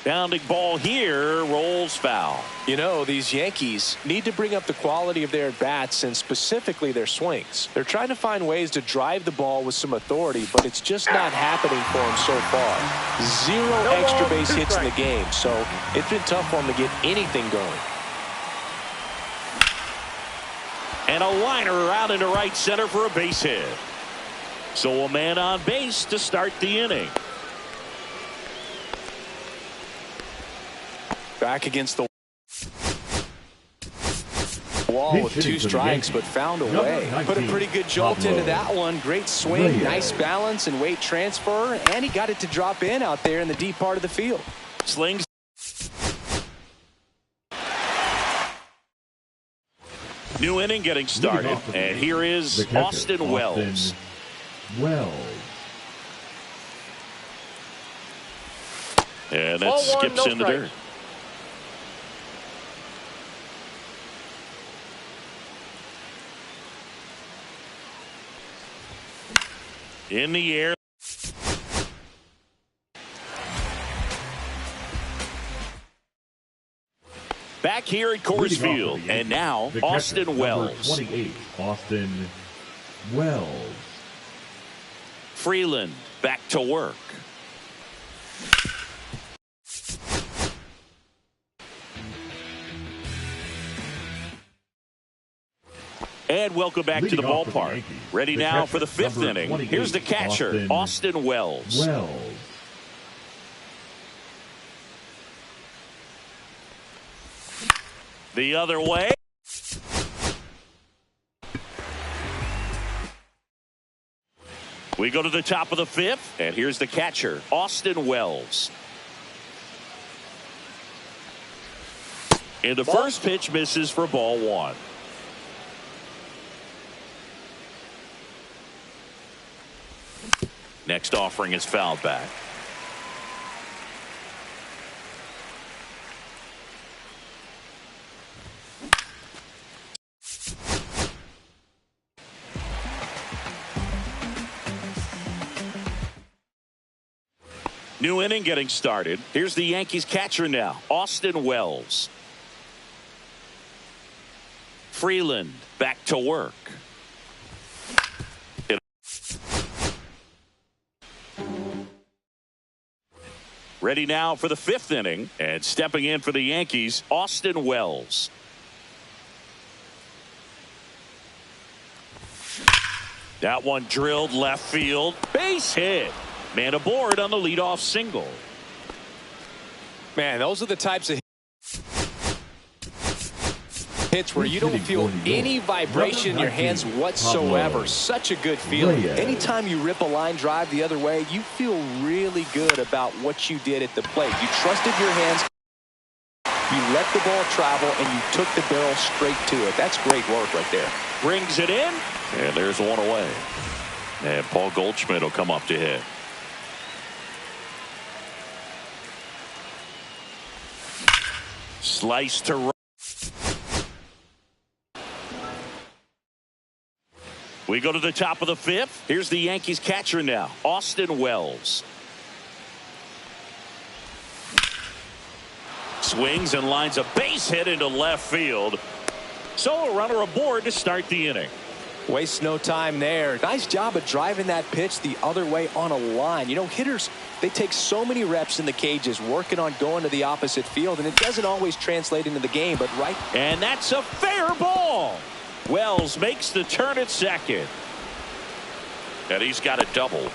Bounding ball here, rolls foul. You know, these Yankees need to bring up the quality of their bats and specifically their swings. They're trying to find ways to drive the ball with some authority, but it's just not happening for them so far. Zero extra base hits in the game, so it's been tough for them to get anything going. And a liner out into right center for a base hit. So a man on base to start the inning. Back against the wall with 2 strikes, but found a way. Put a pretty good jolt into that one. Great swing, nice balance and weight transfer, and he got it to drop in out there in the deep part of the field. Slings. New inning getting started, and here is Austin Wells. And that skips in the dirt. In the air. Back here at Coors Field, and now Austin Wells. 28, Austin Wells. Freeland back to work. And welcome back to the ballpark. Ready now for the fifth inning. Here's the catcher, Austin Wells. The other way. We go to the top of the fifth, and here's the catcher, Austin Wells. And the first pitch misses for ball one. Next offering is fouled back. New inning getting started. Here's the Yankees catcher now, Austin Wells. Freeland back to work. Ready now for the fifth inning, and stepping in for the Yankees, Austin Wells. That one drilled left field. Base hit. Man aboard on the leadoff single. Man, those are the types of hits where you don't feel any vibration in your hands whatsoever. Such a good feeling. Anytime you rip a line drive the other way, you feel really good about what you did at the plate. You trusted your hands. You let the ball travel, and you took the barrel straight to it. That's great work right there. Brings it in, and there's one away. And Paul Goldschmidt will come up to hit. Slice to right. We go to the top of the fifth. Here's the Yankees catcher now, Austin Wells. Swings and lines a base hit into left field. So a runner aboard to start the inning. Waste no time there. Nice job of driving that pitch the other way on a line. You know, hitters, they take so many reps in the cages working on going to the opposite field, and it doesn't always translate into the game, but right. And that's a fair ball. Wells makes the turn at second. And he's got a double.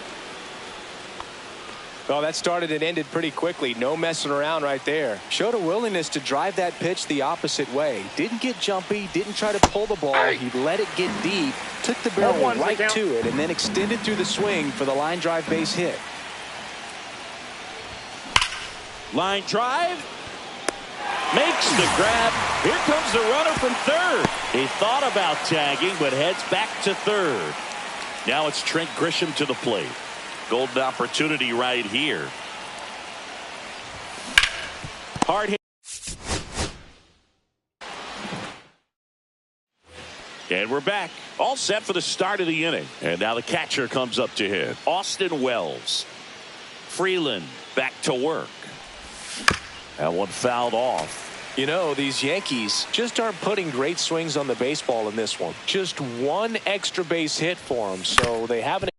Well, that started and ended pretty quickly. No messing around right there. Showed a willingness to drive that pitch the opposite way. Didn't get jumpy, didn't try to pull the ball. He let it get deep, took the barrel right to it, and then extended through the swing for the line drive base hit. Line drive. Makes the grab. Here comes the runner from third. He thought about tagging, but heads back to third. Now it's Trent Grisham to the plate. Golden opportunity right here. Hard hit. And we're back. All set for the start of the inning. And now the catcher comes up to hit. Austin Wells. Freeland back to work. That one fouled off. You know, these Yankees just aren't putting great swings on the baseball in this one. Just one extra base hit for them, so they haven't.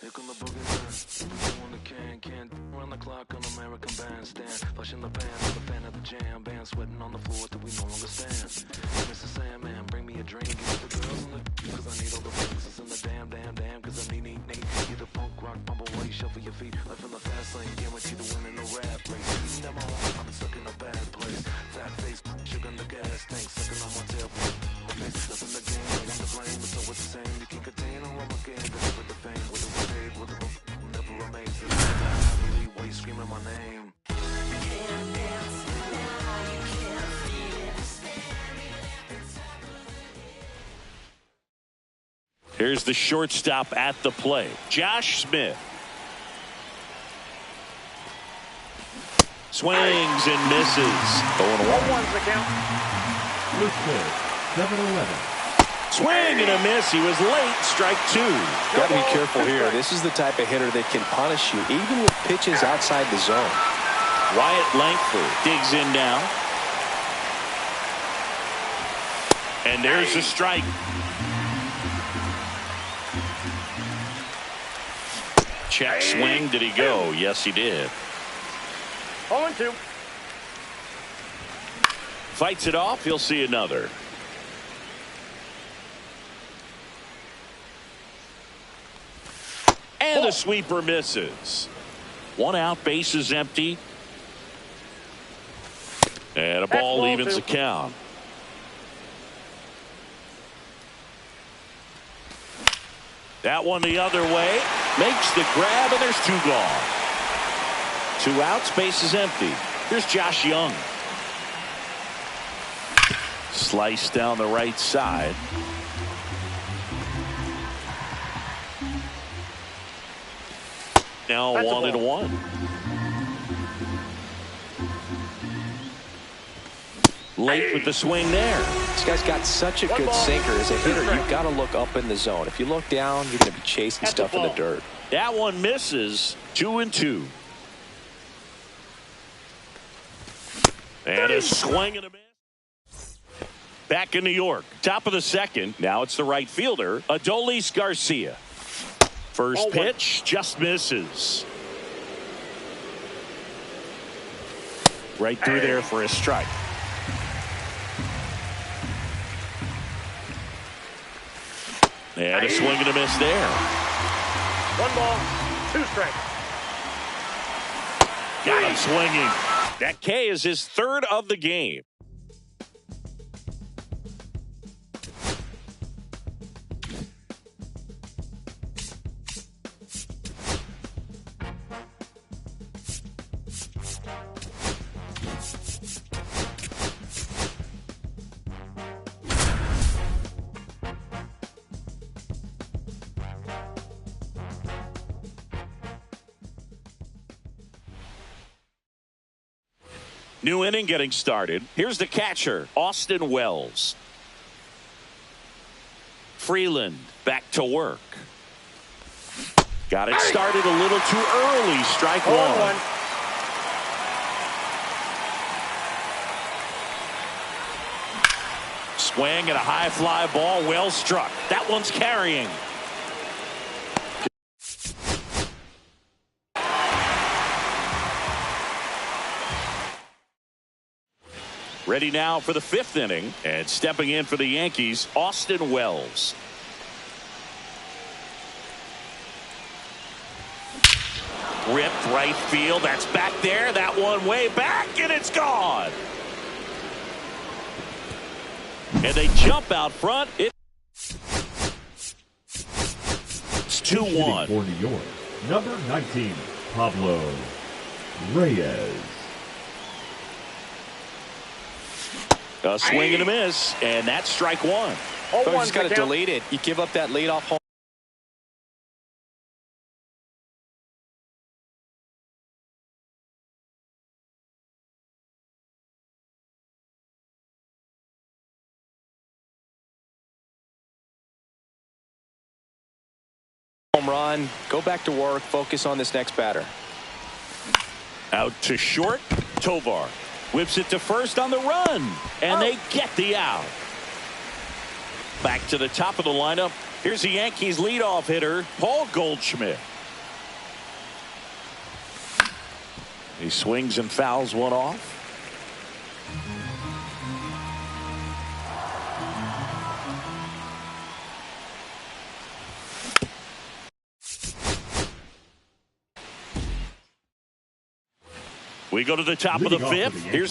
Here come the boogeyman. On the can run the clock on American Bandstand. Flushing the pan, the fan of the jam. Band sweating on the floor till we no longer stand. Mr. Sandman, bring me a drink. Give the girls in the cause I need all the fixes in the damn. Cause I need. Get the punk rock bumble while you shuffle your feet. Life in the fast lane, guarantee to win in the rap race. Never home, I've been stuck in a bad place. Fat face, sugar in the gas tank. Sucking on my tail. Nothing to gain, I'm to blame. It's always the same. You can't contain or I'm again. With the fame, with the paid, with the never amazing. I believe why you screaming my name. Here's the shortstop at the plate, Josh Smith. Swings and misses. 0-1's the count. Blue Smith, 7-11. Swing and a miss. He was late. Strike two. Got to be careful here. This is the type of hitter that can punish you even with pitches outside the zone. Wyatt Langford digs in now. And there's the strike. Check swing. Did he go? Yes, he did. 0-2. Fights it off. He'll see another. And the sweeper misses. One out, base is empty. And a ball evens the count. That one the other way. Makes the grab, and there's two gone. 2 outs, base is empty. Here's Josh Young. Slice down the right side. Now 1-1. Late with the swing there. This guy's got such a good sinker. As a hitter, you've got to look up in the zone. If you look down, you're going to be chasing stuff in the dirt. That one misses. 2-2. And a swing and a miss. Back in New York. Top of the second. Now it's the right fielder, Adolis Garcia. First pitch just misses. Right through there for a strike. And a swing and a miss there. 1 ball, 2 strikes. Got him swinging. That K is his third of the game. New inning getting started. Here's the catcher, Austin Wells. Freeland back to work. Got it started a little too early. Strike one. Swing at a high fly ball. Well struck. That one's carrying. Ready now for the 5th inning, and stepping in for the Yankees, Austin Wells. Ripped right field. That's back there. That one way back, and it's gone. And they jump out front. It's 2-1. For New York, number 19, Pablo Reyes. A swing and a miss, and that's strike one. So you just got to delete it. You give up that leadoff home run. Go back to work. Focus on this next batter. Out to short, Tovar. Whips it to first on the run, and they get the out. Back to the top of the lineup. Here's the Yankees leadoff hitter, Paul Goldschmidt. He swings and fouls one off. We go to the top of the 5th. Here's